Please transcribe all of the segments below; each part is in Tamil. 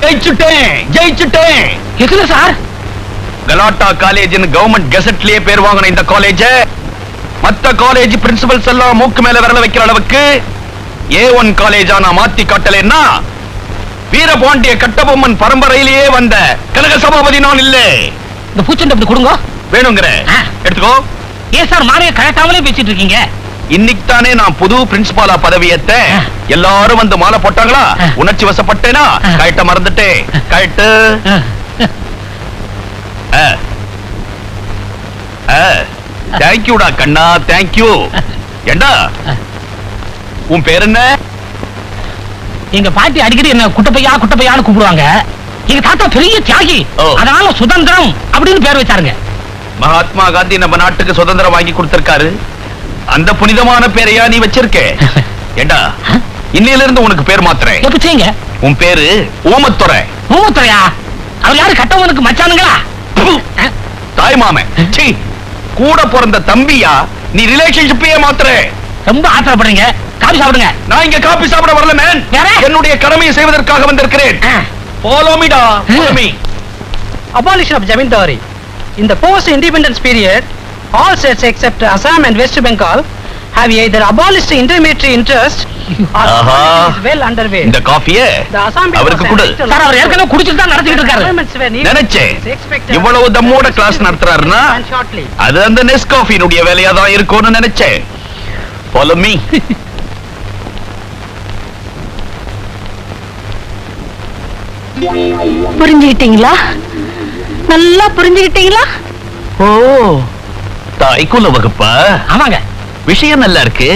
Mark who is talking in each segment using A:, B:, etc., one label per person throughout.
A: ஜெயிச்சுட்டேன்.
B: எதுல சார்?
A: கலாட்டா காலேஜ் கவர்மெண்ட் கெசட்லயே பேர் வாங்கின இந்த காலேஜ் மத்த காலேஜ் பிரின்சிபல்ஸ் எல்லாம் மூக்கு மேல விரல வைக்கிற அளவுக்கு A1 காலேஜா நான் மாத்தி காட்டலன்னா வீரபாண்டிய கட்டபொம்மன் பரம்பரையிலேயே வந்த கனக சபாபதி நான் இல்ல.
B: இந்த பூச்செண்டு அப்படி கொடுங்க.
A: வேணுங்கிற எடுத்துக்கோ.
B: ஏன் சார் மாலையை கழட்டாமலே பேசிட்டு இருக்கீங்க?
A: இன்னைக்கு தானே நான் புது பிரின்சிபாலா பதவியேத்த. எல்லாரும் வந்து மாலை போட்டாங்களா? உணர்ச்சி வசப்பட்டேனா கழட்ட மறந்துட்டேன். கழட்டு. தேங்க்யூடா கண்ணா, தேங்க்யூ. ஏண்டா உன் பேர் என்ன?
B: எங்க பாட்டி அடிக்கடி என்ன குட்டப்பையான்னு கூப்பிடுவாங்க. எங்க தாத்தா பெரிய தியாகி, அதனால சுதந்திரம் அப்படின்னு பேர் வச்சாருங்க.
A: மகாத்மா காந்தி நம்ம நாட்டுக்கு சுதந்திரம் வாங்கி கொடுத்திருக்காரு. அந்த புனிதமான பேரையா நீ வச்சிருக்க? ஏண்டா இன்னையில இருந்து உனக்கு பேர் மாத்துறேன்.
B: எப்படிங்க?
A: உன் பேரு ஊமத்துறை.
B: ஊமத்துறையா? அவர் யாரு? கட்டவனுக்கு மச்சானுங்களா?
A: தாய் மாமன். கூட பிறந்த தம்பியா? நீ ரிலேஷன்ஷிப்பையே மாத்துற.
B: ரொம்ப ஆத்திரப்படுறீங்க. காபி சாப்பிடுங்க.
A: நான் இங்க காபி சாப்பிட வரல மேன். என்னுடைய கடமையை செய்வதற்காக வந்திருக்கிறேன். Follow me da. Follow me.
C: Abolition of Jamindari. In the post-independence period, all states except Assam and West Bengal have either abolished intermediary interest or is well underway.
A: இந்த காபியே அவருக்கு கொடு.
B: சார் அவர் ஏற்கனவே குடிச்சிட்டு தான் நடத்திட்டு இருக்காரு.
A: நினைச்சேன் இவ்வளவு தம்மோட கிளாஸ் நடத்துறாருன்னா அது அந்த நெஸ்காஃபினுடைய வேலையா தான் இருக்கும்னு நினைச்சேன். Follow me.
D: புரிஞ்சுக்கிட்டீங்களா? நல்லா புரிஞ்சுக்கிட்டீங்களா?
A: ஓ தாய்க்குள்ள வகுப்பா?
B: ஆமாங்க.
A: விஷயம் நல்லா இருக்கு.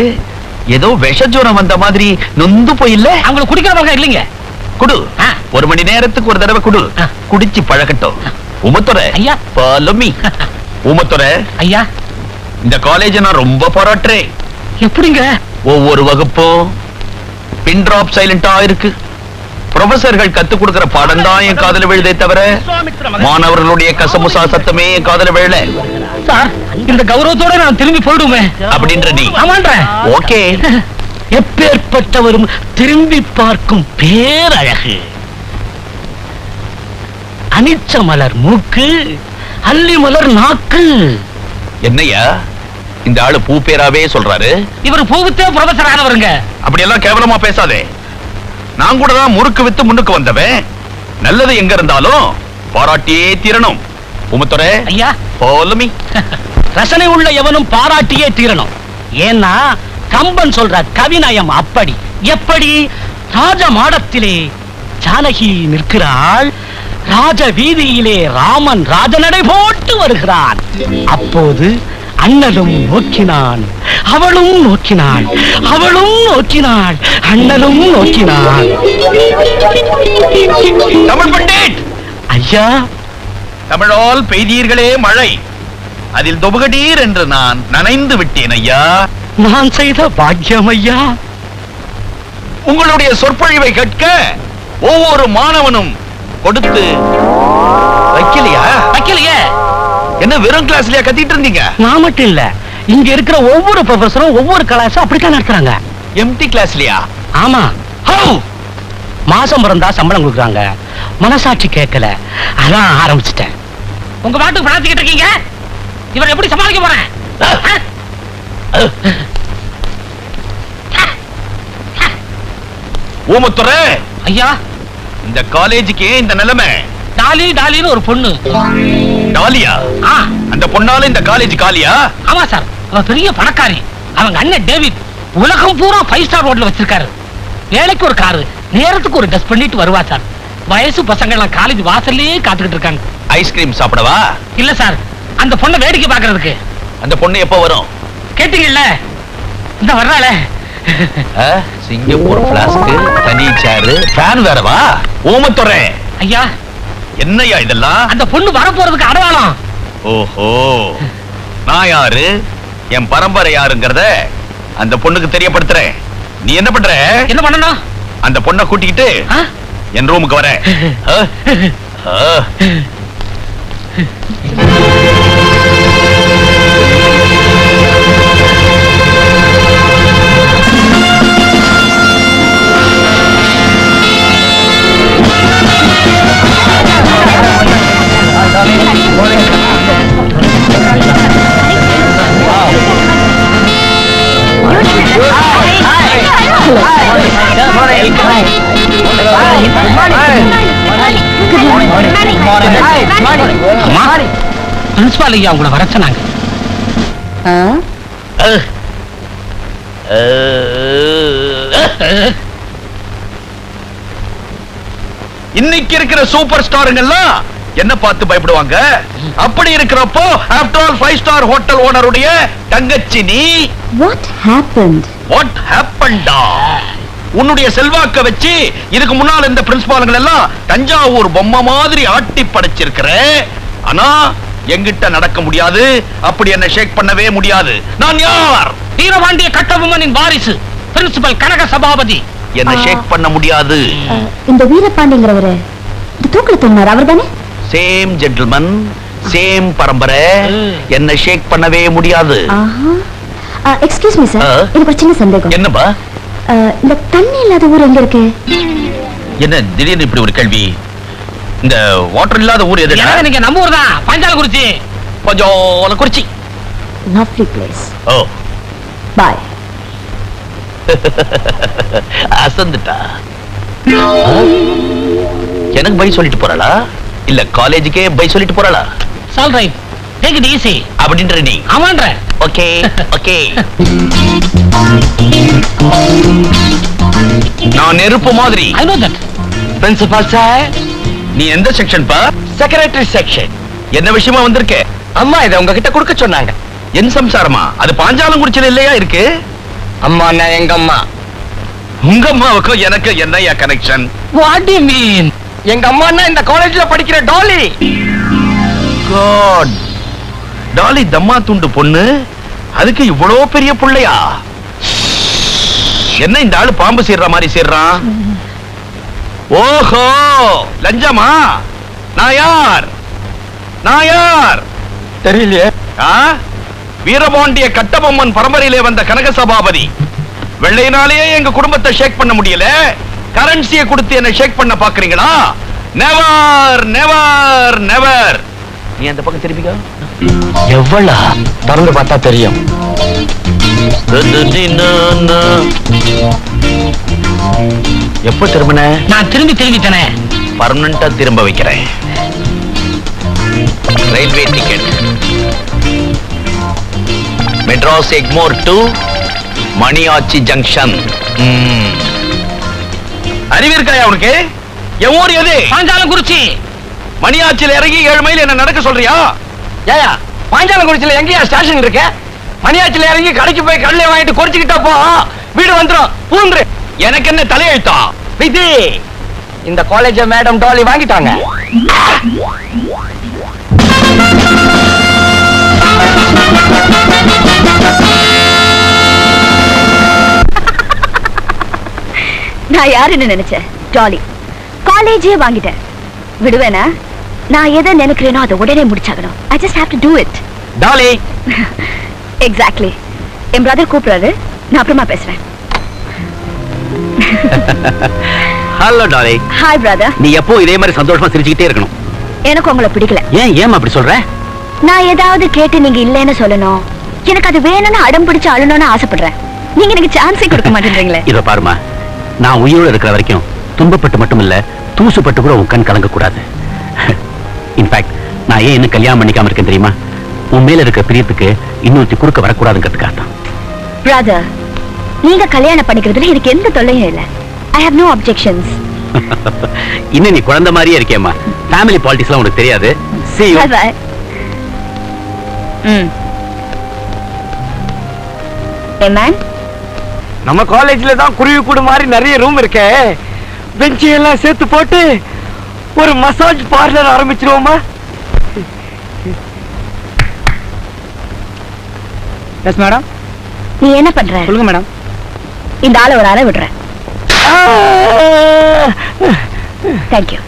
A: ஏதோ விஷஜுரம் வந்த மாதிரி நொந்து போயில்ல.
B: அவங்களுக்கு குடிக்கிறவங்க இல்லைங்க.
A: குடு. 1 மணி நேரத்துக்கு ஒரு தடவை குடு. குடிச்சு பழகட்டும். உமத்துறை
B: ஐயா.
A: Follow me. உமத்துறை
B: ஐயா,
A: இந்த காலேஜ் நான் ரொம்ப பாராட்டுறேன்.
B: எப்படிங்க?
A: ஒவ்வொரு வகுப்பும் பின் டிராப் சைலண்டா இருக்கு. ப்ரொஃபசர்கள் கத்து கொடுக்கிற பாடம் தான் என் காதல விழுதே தவிர மாணவர்களுடைய கசமுசா சத்தமே என் காதல விழல.
B: சார் இந்த கௌரவத்தோட நான் திரும்பி போயிடுவேன்
A: அப்படின்ற நீ?
B: ஆமான்ற.
A: ஓகே.
B: எப்பேற்பட்டவரும் திரும்பி பார்க்கும் பேரழகு. அனிச்ச மலர் மூக்கு, அல்லி மலர் நாக்கு.
A: என்னையா இந்த ஆளு பூ பேராவே சொல்றாரு?
B: இவர் பூவித்தே ப்ரொஃபசர் ஆனவருங்க.
A: அப்படி எல்லாம் கேவலமா பேசாதே. நான் கூட தான் முறுக்கு வித்து முன்னுக்கு வந்தவன். நல்லது எங்க இருந்தாலும் பாராட்டியே தீரணும். உமத்துறை
B: ஐயா.
A: Follow me.
B: ரசனை உள்ள எவனும் பாராட்டியே தீரணும். ஏன்னா கம்பன் சொல்ற கவிநயம் அப்படி. எப்படி? ராஜ மாடத்திலே ஜானகி நிற்கிறாள், ராஜ வீதியிலே ராமன் ராஜநடை போட்டு வருகிறான். அப்போது அண்ணலும் நோக்கினான், அவளும் நோக்கினாள், அவளும் நோக்கினாள், அண்ணலும் நோக்கினாள்.
A: தமிழ் பண்டிட்
B: ஐயா.
A: தமிழால் பெய்தீர்களே மழை, அதில் தொபுகடீர் என்று நான் நனைந்து விட்டேன் ஐயா.
B: நான் செய்த பாக்கியம் ஐயா.
A: உங்களுடைய சொற்பொழிவை கேட்க ஒவ்வொரு மாணவனும் கொடுத்து வைக்கலையா?
B: வைக்கலையே.
A: என்ன வெறும் கிளாஸ்லயா கத்திட்டு இருந்தீங்க?
B: நான் மட்டும் இல்ல, இங்க இருக்கிற ஒவ்வொரு ப்ரொஃபஸரும் ஒவ்வொரு கிளாஸும் அப்படித்தான் நடத்துறாங்க.
A: எம்டி கிளாஸ்லயா?
B: ஆமா. மாசம் பிறந்தா சம்பளம் கொடுக்குறாங்க, மனசாட்சி கேட்கல, அதான் ஆரம்பிச்சிட்டேன். உங்க பாட்டுக்கு பணத்துக்கிட்டு இருக்கீங்க. இவர் எப்படி சமாளிக்க போறேன்?
A: ஊமத்துறை
B: ஐயா,
A: இந்த காலேஜுக்கு இந்த நிலைமை.
B: டாலி டாலின்னு ஒரு பொண்ணு.
A: டாலியா? அந்த பொண்ணால இந்த காலேஜ் காலியா?
B: ஆமா சார், அவ பெரிய பணக்காரி. அவங்க அண்ணன் டேவிட் உலகம் பூரா 5 ஸ்டார் ஹோட்டல் வச்சிருக்காரு. வேலைக்கு ஒரு காரு, நேரத்துக்கு ஒரு டஸ்ட் பண்ணிட்டு வருவா சார். வயசு பசங்க எல்லாம் காலேஜ் வாசல்லே காத்துக்கிட்டு இருக்காங்க.
A: ஐஸ்கிரீம் சாப்பிடவா?
B: இல்ல சார், அந்த பொண்ணை வேடிக்கை பாக்குறதுக்கு.
A: அந்த பொண்ணு எப்ப வரும்?
B: கேட்டீங்கல்ல, இந்த வர்றாள.
A: சிங்கப்பூர் பிளாஸ்க், தனி சேரு, ஃபேன் வேறவா? ஊமத்துறை
B: ஐயா.
A: என்னையா இதெல்லாம்?
B: அந்த பொண்ணு வர போறதுக்கு அடவாளம்.
A: ஓஹோ, நான் யாரு, என் பரம்பரை யாருங்கறத அந்த பொண்ணுக்கு தெரியப்படுத்துறேன். நீ என்ன பண்ற?
B: என்ன பண்ணணும்?
A: அந்த பொண்ணை கூட்டிக்கிட்டு என் ரூமுக்கு வர.
B: அம்மா, பிரின்சிபால் ஐயா உங்களை வர சொன்னாங்க.
A: இன்னைக்கு இருக்கிற சூப்பர் ஸ்டாருங்கெல்லாம் என்ன பார்த்து பயப்படுவாங்க? அப்படி இருக்கிறப்போ ஆஃப்டர் ஆல் 5 ஸ்டார் ஹோட்டல் ஓனருடைய தங்கச்சி நீ.
D: What happened?
A: வாட் ஹேப்பன்டா? உன்னுடைய செல்வாக்க வச்சு இதுக்கு முன்னால் இந்த பிரின்சிபாலுங்கள் எல்லாம் தஞ்சாவூர் பொம்மை மாதிரி ஆட்டி படைச்சிருக்கிற. ஆனா எங்கிட்ட நடக்க முடியாது. அப்படி என்ன ஷேக் பண்ணவே முடியாது. நான் யார்?
B: வீரபாண்டிய கட்டபொம்மனின் வாரிசு பிரின்சிபல் கனக சபாபதி.
A: என்ன ஷேக் பண்ண முடியாது.
D: இந்த வீரபாண்டிங்கிறவரு இந்த தூக்குல தூங்கினார் அவர்தானே?
A: சேம் ஜென்டில்மன், சேம் பரம்பரை. என்ன ஷேக் பண்ணவே முடியாது.
D: எக்ஸ்கியூஸ் மீ சார், எனக்கு ஒரு சின்ன சந்தேகம்.
A: என்னப்பா?
D: இந்த தண்ணி இல்லாத ஊர் எங்க இருக்கு?
A: என்ன திடீர்னு இப்படி ஒரு கேள்வி? இந்த வாட்டர் இல்லாத ஊர் எது?
B: நீங்க நம்ம ஊர் தான், பாஞ்சாலங்குறிச்சி.
A: பாஞ்சாலங்குறிச்சி.
D: Lovely place.
A: ஓ,
D: Bye.
A: அசந்துட்டா. எனக்கு பை சொல்லிட்டு போறாளா இல்ல காலேஜுக்கே பை சொல்லிட்டு போறாளா?
B: All right. Take it easy.
A: அப்படின்ற நீ.
B: ஆமான்ற.
A: Okay okay. நான் நெருப்பு மாதிரி.
B: I know that.
A: Principal sir, நீ எந்த செக்ஷன் பா? Secretary section. என்ன விஷயமா வந்திருக்க? அம்மா இத உங்ககிட்ட கொடுக்க சொன்னாங்க. என் சம்சாரமா? அது பாஞ்சாலங்குறிச்சில இல்லையா இருக்கு? அம்மா நான் எங்க அம்மா. உங்க அம்மாவுக்கும் எனக்கு என்னையா connection?
B: What do you mean?
A: எங்க அம்மான்னா இந்த காலேஜ்ல படிக்கிற டாலி. God. டாலி தம்மா துண்டு பொண்ணு, அதுக்கு இவ்வளோ பெரிய புள்ளையா? என்ன இந்த ஆளு பாம்பு சீர்ற மாதிரி சீர்றான்? ஓஹோ, லஞ்சமா? நான் யார்? நான் யார் தெரியலையே. வீரபாண்டிய கட்டபொம்மன் பரம்பரையிலே வந்த கனக சபாபதி. வெள்ளையினாலேயே எங்க குடும்பத்தை ஷேக் பண்ண முடியல, கரன்சியை கொடுத்து என்ன ஷேக் பண்ண பாக்குறீங்களா? Never never never. நீ அந்த பக்கம் திரும்பிக்க. எவ்வளா திறந்து பார்த்தா தெரியும். எப்ப திரும்பின?
B: நான் திரும்பிட்டேனே.
A: பர்மனண்டா திரும்ப வைக்கிறேன். Railway ticket Madras Egmore to Maniyachi junction. அறிவிருக்காயா உனக்கு? என் ஊர் எது?
B: பாஞ்சாலங்குறிச்சி.
A: மணியாச்சில இறங்கி 7 மைல் என்ன நடக்க சொல்றியா?
E: ஏயா பாஞ்சாலங்குறிச்சில எங்கயா ஸ்டேஷன் இருக்கு? மணியாச்சில இறங்கி கடைக்கு போய் கடலை வாங்கிட்டு குறைச்சிக்கிட்டா போ, வீடு வந்துரும். பூந்துரு.
A: எனக்கு என்ன தலையெழுத்தா?
E: விதி. இந்த காலேஜ் மேடம் டாலி வாங்கிட்டாங்க.
D: நான் யாருன்னு நினைச்சேன்? டாலி. காலேஜே வாங்கிட்டேன். விடுவேனா? நான் எதை நினைக்கிறேனோ அதை உடனே முடிச்சாகணும். I just have to do it.
A: Dolly.
D: Exactly. என் பிரதர் கூப்பிடுறாரு, நான் அப்புறமா பேசுறேன்.
A: Hello Dolly.
D: Hi brother.
A: நீ எப்போ இதே மாதிரி சந்தோஷமா சிரிச்சுக்கிட்டே இருக்கணும்.
D: எனக்கு உங்களை பிடிக்கல.
A: ஏன் அப்படி சொல்ற?
D: நான் ஏதாவது கேட்டு நீங்க இல்லைன்னு சொல்லணும். எனக்கு அது வேணும்னு அடம் பிடிச்சு அழணும்னு ஆசைப்படுறேன். நீங்க எனக்கு சான்ஸே கொடுக்க மாட்டேன்றீங்களே.
F: இத பாருமா, நான் உயிரோட இருக்கிற வரைக்கும் துன்பப்பட்டு மட்டும் இல்ல, தூசுப்பட்டு கூட உன் கண் கலங்க கூடாது. இன்ஃபேக்ட் நான் ஏன் இன்னும் கல்யாணம் பண்ணிக்காம இருக்கேன் தெரியுமா? உன் மேல இருக்க பிரியத்துக்கு இன்னொருத்தி குறுக்க வரக்கூடாதுங்கிறதுக்காக தான்.
D: பிரதர், நீங்க கல்யாணம் பண்ணிக்கிறதுல எனக்கு எந்த தொல்லையும் இல்ல. I have no objections.
F: இன்னும் நீ குழந்தை மாதிரியே இருக்கேம்மா. ஃபேமிலி பாலிடிக்ஸ்லாம் உனக்கு தெரியாது. See you.
D: Bye bye. Hey man.
E: நம்ம காலேஜ்ல தான் குருவி கூடு மாதிரி நிறைய ரூம் இருக்கே. பெஞ்ச் எல்லாம் சேர்த்து போட்டு ஒரு மசாஜ் பார்லர் ஆரம்பிச்சிருவோமா? Yes madam.
D: நீ என்ன பண்ற?
E: சொல்லுங்க மேடம்.
D: இந்த ஆளை ஒரு ஆளை விடுற. Thank you.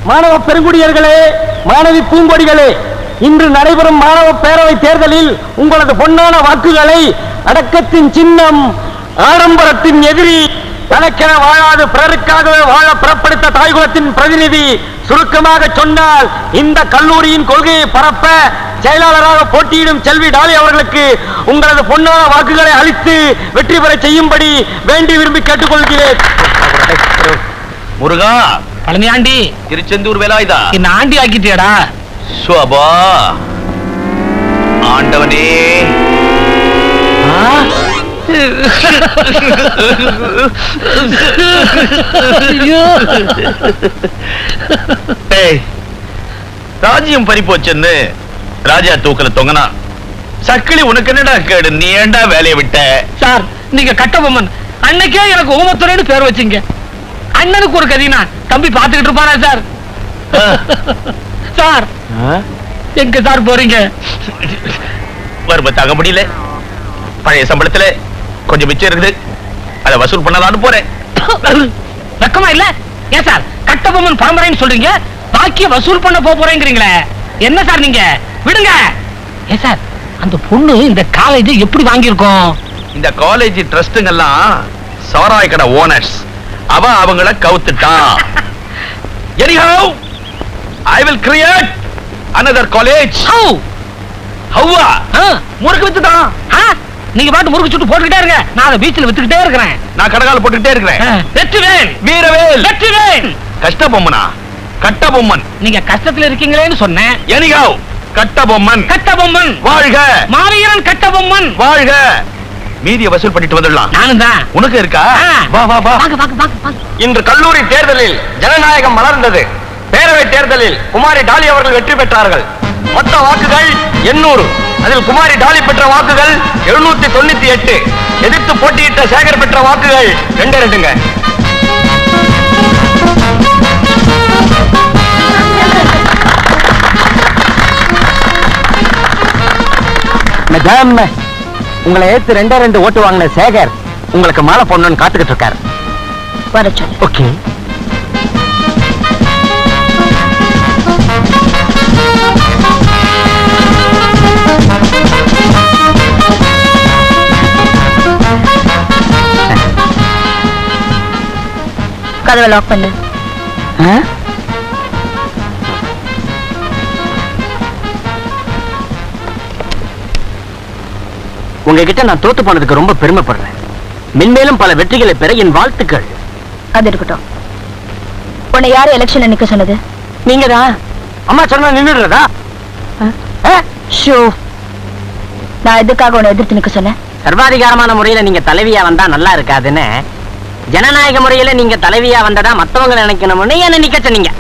E: மாணவ பெருங்குடியர்களே, மாணவி பூங்கொடிகளே, இன்று நடைபெறும் மாணவ பேரவை தேர்தலில் உங்களது பொன்னான வாக்குகளை அடக்கத்தின் சின்னம், ஆடம்பரத்தின் எதிரி, தனக்கென வாழாது பிறருக்காகவே வாழ புறப்படுத்த தாய்குலத்தின் பிரதிநிதி, சுருக்கமாக சொன்னால் இந்த கல்லூரியின் கொள்கையை பரப்ப செயலாளராக போட்டியிடும் செல்வி டாலி அவர்களுக்கு உங்களது பொன்னான வாக்குகளை அளித்து வெற்றி பெற செய்யும்படி வேண்டி விரும்பி கேட்டுக்கொள்கிறேன்.
A: முருகா,
B: பழனி ஆண்டி
A: திருச்செந்தூர் வேலாயுதா
B: என்ன ஆண்டி ஆக்கிட்டியாடா?
A: சுபா ஆண்டவனே. ஏய், ராஜ்யம் பறிப்போச்சுன்னு ராஜா தூக்கல தொங்கனா சக்கிலி உனக்கு என்னடா கேடு? நீ ஏன்டா வேலையை விட்ட?
B: சார் நீங்க கட்டபொம்மன் அன்னைக்கே எனக்கு ஊமத்துறைன்னு பேர் வச்சீங்க. அண்ணனுக்கு ஒரு கதினா தம்பி பாத்துக்கிட்டு இருப்பானா சார்? சார் எங்க சார் போறீங்க?
A: வரும்ப தாங்க முடியல. பழைய சம்பளத்துல கொஞ்சம் மிச்சம் இருக்குது, அதை வசூல் பண்ணலான்னு போறேன்.
B: வெக்கமா இல்ல? ஏன் சார் கட்டபொம்மன் பரம்பரைன்னு சொல்றீங்க, பாக்கிய வசூல் பண்ண போறீங்களே, என்ன சார் நீங்க? விடுங்க. ஏன் சார் அந்த பொண்ணு இந்த காலேஜ் எப்படி வாங்கியிருக்கோம்?
A: இந்த காலேஜ் ட்ரஸ்டுங்கெல்லாம் சாராய் கடை ஓனர்ஸ், அவங்கள கவுத்துட்டான். Anyhow, I will create another college. Hawwa முறுக்கு வித்துட்டான்.
B: நீங்க பாட்டு முறுக்கு சுட்டு போட்டுக்கிட்டே இருங்க, நான் அதை பீச்சில் வித்துக்கிட்டே இருக்கிறேன்.
A: நான் கடகால போட்டுக்கிட்டே இருக்கிறேன்.
B: வெற்றிவேல்
A: வீரவேல்
B: வெற்றிவேல்.
A: கஷ்டபொம்மனா? கட்டபொம்மன்.
B: நீங்க கஷ்டத்துல இருக்கீங்களேன்னு சொன்னேன்.
A: Anyhow, கட்டபொம்மன்.
B: கட்டபொம்மன்
A: வாழ்க.
B: மாவீரன் கட்டபொம்மன்
A: வாழ்க. மீதிய வசூல் பண்ணிட்டு வந்துடலாம்.
B: நானும் தான்.
A: உனக்கு இருக்கா? வா வா வா.
B: வாங்க வாங்க வாங்க வாங்க.
E: இன்று கல்லூரி தேர்தலில் ஜனநாயகம் மலர்ந்தது. பேரவை தேர்தலில் குமாரி டாலி அவர்கள் வெற்றி பெற்றார்கள். மொத்த வாக்குகள் 800. அதில் குமாரி டாலி பெற்ற வாக்குகள் 798. எதிர்த்து போட்டியிட்ட சேகர் பெற்ற வாக்குகள் 2. மேடம், உங்களை ஏத்து 2 ஓட்டு வாங்கின சேகர் உங்களுக்கு மாலை போடணும்னு காத்துக்கிட்டு இருக்காரு.
D: வர சொல்லு.
E: ஓகே.
D: கதவை லாக் பண்ணு.
E: உங்ககிட்ட நான் தோத்து போனதுக்கு ரொம்ப பெருமைப்படுறேன். மென்மேலும் பல வெற்றிகளை பெற என் வாழ்த்துக்கள்.
D: அது இருக்கட்டும். உன்னை யாரு எலெக்ஷன்ல நிக்க சொன்னது?
E: நீங்க தான். அம்மா சொன்னா நின்னுடுறதா?
D: ஷோ, நான் எதுக்காக உன்னை எதிர்த்து நிக்க சொன்னேன்?
E: சர்வாதிகாரமான முறையில நீங்க தலைவியா வந்தா நல்லா இருக்காதுன்னு, ஜனநாயக முறையில நீங்க தலைவியா வந்ததா மத்தவங்க நினைக்கணும்னு என்ன நிக்க சொன்னீங்க.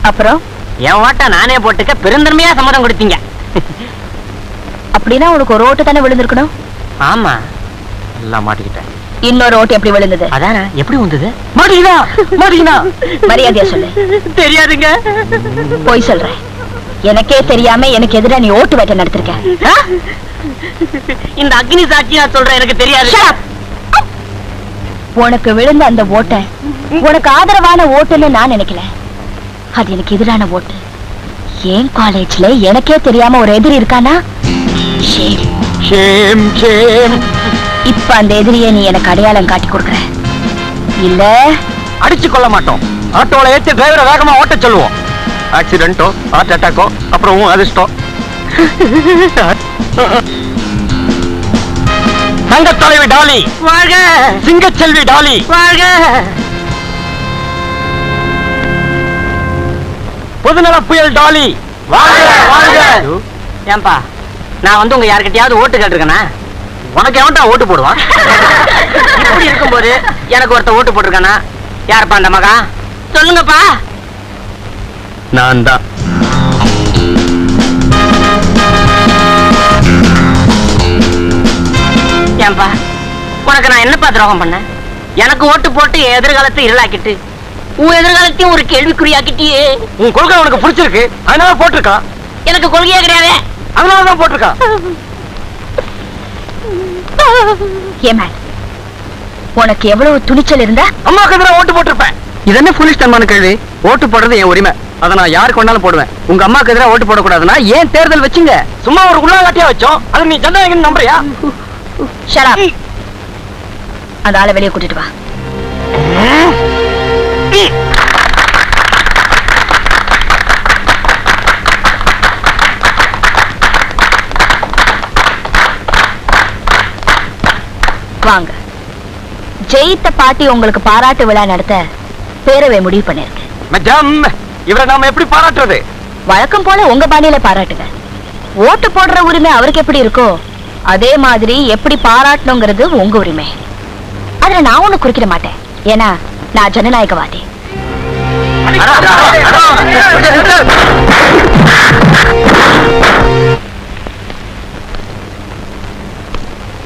D: அப்புறம்
E: என் ஓட்ட நானே போட்டுக்க பெருந்தன்மையா சம்மதம் கொடுத்தீங்க.
D: அப்படின்னா உனக்கு ஒரு ஓட்டு தானே விழுந்திருக்கணும்.
E: ஆமா, எல்லாம் மாட்டிக்கிட்டேன்.
D: இன்னொரு ஓட்டு எப்படி விழுந்தது?
E: அதானே, எப்படி வந்தது? மாட்டிக்கினா மாட்டிக்கினா.
D: மரியாதையா சொல்லு.
E: தெரியாதுங்க.
D: போய் சொல்றேன். எனக்கே தெரியாம எனக்கு எதிராக நீ ஓட்டு வேட்டை நடத்திருக்க.
E: இந்த அக்னி சாட்சி நான் சொல்றேன், எனக்கு தெரியாது.
D: உனக்கு விழுந்த அந்த ஓட்டை உனக்கு ஆதரவான ஓட்டுன்னு நான் நினைக்கல. அது எனக்கு எதிரான ஓட்டு. ஏன் காலேஜ்ல எனக்கே தெரியாம ஒரு எதிரி இருக்கானா? இப்ப அந்த எதிரியை நீ எனக்கு அடையாளம் காட்டி கொடுக்குற இல்ல?
E: அடிச்சு கொள்ள மாட்டோம். ஆட்டோல ஏற்றி டிரைவரை வேகமா ஓட்ட சொல்லுவோம். ஆக்சிடென்ட்டோ ஹார்ட் அட்டாக்கோ அப்புறம் அதிர்ஷ்டம். தங்க தலைவி டாலி வாழ்க. சிங்கச்செல்வி டாலி வாழ்க. பொதுநல புயல் டாலி வாழ்க வாழ்க. ஏன்பா, நான் வந்து உங்க யார்கிட்டயாவது ஓட்டு கேட்டிருக்கேனா? உனக்கு எவன்டா ஓட்டு போடுவான்? இப்படி இருக்கும்போது எனக்கு ஒருத்த ஓட்டு போட்டிருக்கானா? யாருப்பா அந்த மகா? சொல்லுங்கப்பா. நான் தான். ஏன்பா, உனக்கு நான் என்னப்பா துரோகம் பண்ண? எனக்கு ஓட்டு போட்டு என் எதிர்காலத்தை இருளாக்கிட்டு உன் எதிர்காலத்தையும் ஒரு கேள்விக்குறியாக்கிட்டியே. உன் கொள்கை உனக்கு பிடிச்சிருக்கு, அதனால போட்டிருக்கான். எனக்கு கொள்கையே கிடையாது, அதனாலதான் போட்டிருக்கான்.
D: ஏமா, உனக்கு எவ்வளவு துணிச்சல் இருந்தா
E: அம்மாவுக்கு எதிராக ஓட்டு போட்டிருப்பேன். இது என்ன புலிஷ் தன்மான கேள்வி? ஓட்டு போடுறது என் உரிமை, அதை நான் யாருக்கு வேணாலும் போடுவேன். உங்க அம்மாவுக்கு எதிராக ஓட்டு போடக்கூடாதுன்னா ஏன் தேர்தல் வச்சுங்க? சும்மா ஒரு உள்ளாகாட்டியா வச்சோம், அது நீ ஜனநாயகம் நம்புறியா?
D: Shut up. அந்த ஆளை வெளியே கூட்டிட்டு வா. வாங்க. ஜெயித்த பாட்டி உங்களுக்கு பாராட்டு விழா நடத்த பேரவை முடிவு பண்ணிருக்கு.
E: மேடம், இவரை நாம எப்படி பாராட்டுறது?
D: வழக்கம் போல உங்க பாணியில பாராட்டுங்க. ஓட்டு போடுற உரிமை அவருக்கு எப்படி இருக்கோ அதே மாதிரி எப்படி பாராட்டணுங்கிறது உங்க உரிமை. அதுல நான் ஒண்ணு குறிக்கிட மாட்டேன். ஏன்னா நான் ஜனநாயகவாதி.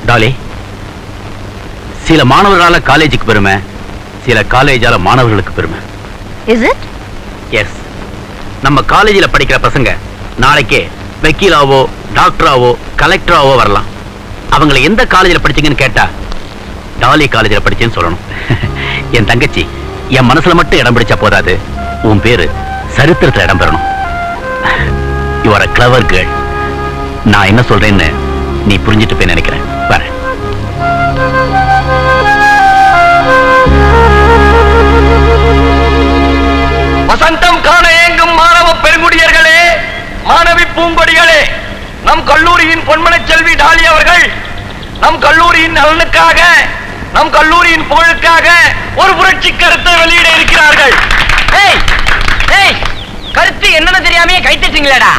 F: டாலி, சில மாணவர்களால காலேஜுக்கு பெருமை, சில காலேஜால மாணவர்களுக்கு பெருமை.
D: Is it?
F: எஸ். நம்ம காலேஜில் படிக்கிற பசங்க நாளைக்கே வக்கீலாவோ டாக்டராவோ கலெக்டராவோ வரலாம். அவங்களை எந்த காலேஜில் படிச்சீங்கன்னு கேட்டா டாலி காலேஜில் படிச்சேன்னு சொல்லணும். என் தங்கச்சி என் மனசுல மட்டும் இடம் பிடிச்சா போதாது, உன் பேரு சரித்திரத்தில் இடம் பெறணும். You are a clever girl. நான் என்ன சொல்றேன்னு நீ புரிஞ்சுட்டு போய் நினைக்கிறேன். வரேன்.
A: வசந்தம் காண ஏங்கும் மாணவ பெருங்குடியர்களே, மாணவி பூங்கொடிகளே, நம் கல்லூரியின் பொன்மனச் செல்வி டாலி அவர்கள் நம் கல்லூரியின் நலனுக்காக, நம் கல்லூரியின் புகழுக்காக ஒரு புரட்சி கருத்தை வெளியிட இருக்கிறார்கள்.
B: கருத்து என்னன்னு தெரியாமயே கைத்தட்டீங்களேடா.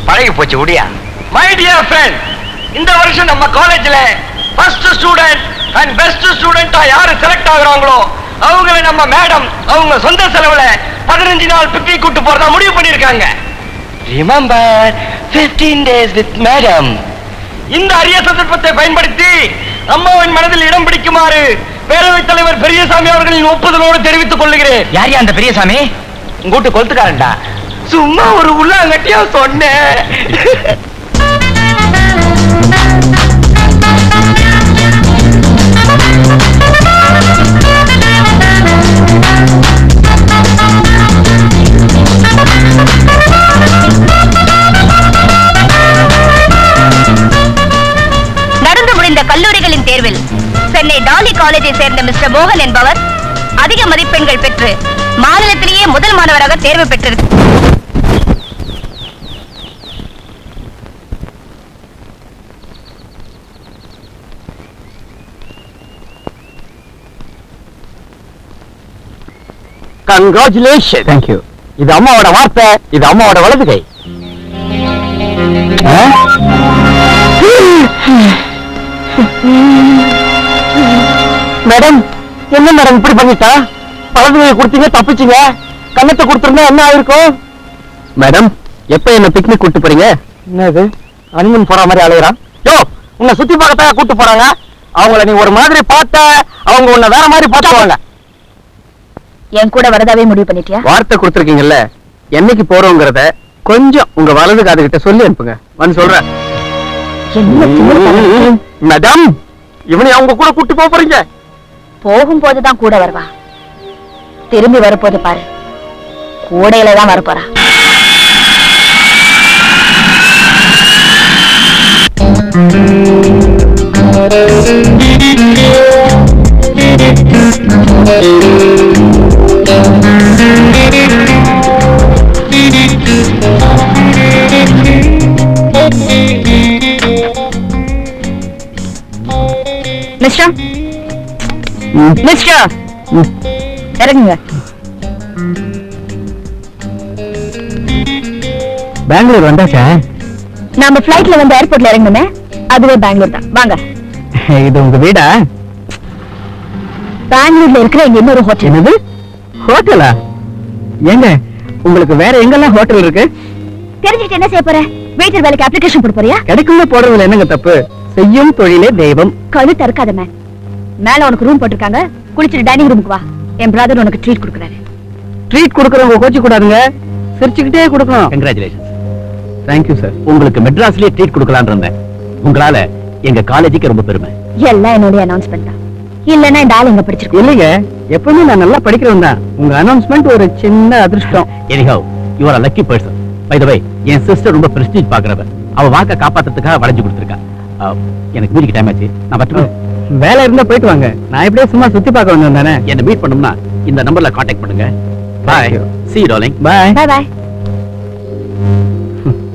A: பழகி போச்சு உடியா. மை டியர் ஃப்ரெண்ட், இந்த வருஷம் நம்ம காலேஜ்ல ஃபர்ஸ்ட் ஸ்டூடண்ட் அண்ட் பெஸ்ட் ஸ்டூடெண்டா யாரு செலக்ட் ஆகுறாங்களோ அவங்களை நம்ம மேடம் அவங்க சொந்த செலவுல 15 நாள் பிக்னிக் கூட்டு போறதா முடிவு பண்ணிருக்காங்க. Remember 15 days with madam. இந்த அரிய சந்தர்ப்பத்தை பயன்படுத்தி அம்மாவின் மனதில் இடம் பிடிக்குமாறு பேரவைத் தலைவர் பெரியசாமி அவர்களின் ஒப்புதலோடு தெரிவித்துக் கொள்கிறேன்.
B: யார் அந்த பெரியசாமி?
A: உங்கூட்டு கொளுத்துக்காரன்டா. சும்மா ஒரு உள்ளாங்கட்டியா சொன்னேன்.
D: நடந்து முடிந்த கல்லூரிகளின் தேர்வில் சென்னை டாலி காலேஜை சேர்ந்த மிஸ்டர் மோகன் என்பவர் அதிக மதிப்பெண்கள் பெற்று மாநிலத்திலேயே முதல் மாணவராக தேர்வு பெற்றிருக்கிறார்.
E: கங்க்ராச்சுலேஷன். தேங்க்யூ. இது அம்மாவோட வார்த்தை, இது அம்மாவோட வலது கை. மேடம், என்ன மேடம் இப்படி பண்ணிட்டா? வலது கையை கொடுத்தீங்க, தப்பிச்சீங்க. கண்ணத்தை கொடுத்துருந்தா என்ன ஆயிருக்கும்? மேடம், எப்ப என்ன பிக்னிக் கூட்டு போறீங்க? என்னது அனிமன் போற மாதிரி அலையறான்? யோ, உன்னை சுத்தி பார்க்கத்தான் கூட்டு போறாங்க. அவங்கள நீ ஒரு மாதிரி பார்த்த, அவங்க உன்னை வேற மாதிரி பார்த்துவாங்க.
D: என் கூட வரதாவே முடிவு பண்ணிட்டியா?
E: வார்த்தை கொடுத்துருக்கீங்கல்ல, என்னைக்கு போறோங்கிறத கொஞ்சம் உங்க வலது காதுகிட்ட சொல்லி அனுப்புங்க. வந்து சொல்றேன். மேடம், இவனை அவங்க கூட கூட்டு போறீங்க?
D: போகும்போதுதான் கூட வருவா, திரும்பி வரப்போது பாரு, கூடையில தான் வரப்போறா. மிஸ்டர், மிஸ்டர், இறங்குங்க.
E: பெங்களூர் வந்தாச்சா?
D: நாம பிளைட்ல வந்து ஏர்போர்ட்ல இறங்கணுமே, அதுவே பெங்களூர் தான். வாங்க.
E: இது உங்க வீடா?
D: பெங்களூர்ல இருக்கிற எங்க இன்னொரு ஹோட்டல்.
E: என்னது ஹோட்டலா? ஏங்க, உங்களுக்கு வேற எங்கெல்லாம் ஹோட்டல் இருக்கு?
D: தெரிஞ்சுக்கிட்டு என்ன செய்ய போற? வெயிட்டர் வேலைக்கு அப்ளிகேஷன் போட போறியா?
E: கிடைக்குள்ள போடுறதுல என்னங்க தப்பு? செய்யும் தொழிலே தெய்வம்.
D: கழுத்து அறுக்காத மேன். மேல உனக்கு ரூம் போட்டிருக்காங்க, குளிச்சுட்டு டைனிங் ரூமுக்கு வா. என் பிரதர் உனக்கு ட்ரீட் கொடுக்குறாரு.
E: ட்ரீட் கொடுக்கறவங்க கோச்சு கூடாதுங்க, சிரிச்சுக்கிட்டே கொடுக்கணும்.
F: கங்க்ராச்சுலேஷன்.
E: Thank you sir.
F: உங்களுக்கு மெட்ராஸ்லயே ட்ரீட் கொடுக்கலாம்னு இருந்தேன். உங்களால எங்க காலேஜுக்கு ரொம்ப பெருமை.
D: எல்லாம் என்னுடைய அனௌன்ஸ்மெண்ட் தான். இல்லன்னா டால் எங்க படிச்சிருக்கோம்.
E: இல்லைங்க, எப்பவுமே நான் நல்லா படிக்கிறவன் தான். உங்க அனௌன்ஸ்மெண்ட் ஒரு சின்ன அதிர்ஷ்டம்.
F: Anyhow, you are a lucky person. By the way, N sister ரொம்ப பிரஸ்டீஜ் பாக்குறவ. அவ வாக்க காப்பாத்துறதுக்காக வளைஞ்சு கொடுத்திருக்கா. எனக்கு மீட்டிங் டைம் ஆச்சு, நான் வரட்டுமா?
E: வேலை இருந்தா போயிட்டு வாங்க. நான் எப்படியே சும்மா சுத்தி பார்க்க வந்தேன் தானே.
F: என்ன மீட் பண்ணணும்னா இந்த நம்பர்ல காண்டாக்ட் பண்ணுங்க. Bye. See you darling.
E: Bye.
D: Bye bye.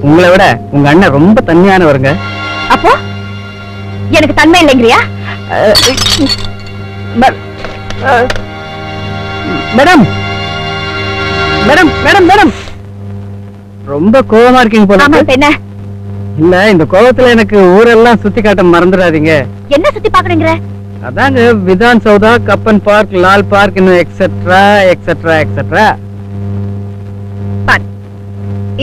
E: உங்களை விட உங்க அண்ணன் ரொம்ப தன்மையானவருங்க.
D: அப்போ எனக்கு தன்மை இல்லைங்கறியா?
E: மேடம், மேடம் மேடம் மேடம் ரொம்ப கோவமா இருக்கீங்க போல
D: ஆமா,
E: இருக்கு.
D: இப்ப என்ன
E: இல்ல இந்த கோவத்துல எனக்கு ஊரெல்லாம் சுத்தி காட்ட மறந்துடாதீங்க.
D: என்ன சுத்தி பாக்குறீங்க?
E: அதாங்க Vidhana Soudha, Cubbon park, Lal park, இன்னும் எக்ஸெட்ரா எக்ஸெட்ரா எக்ஸெட்ரா.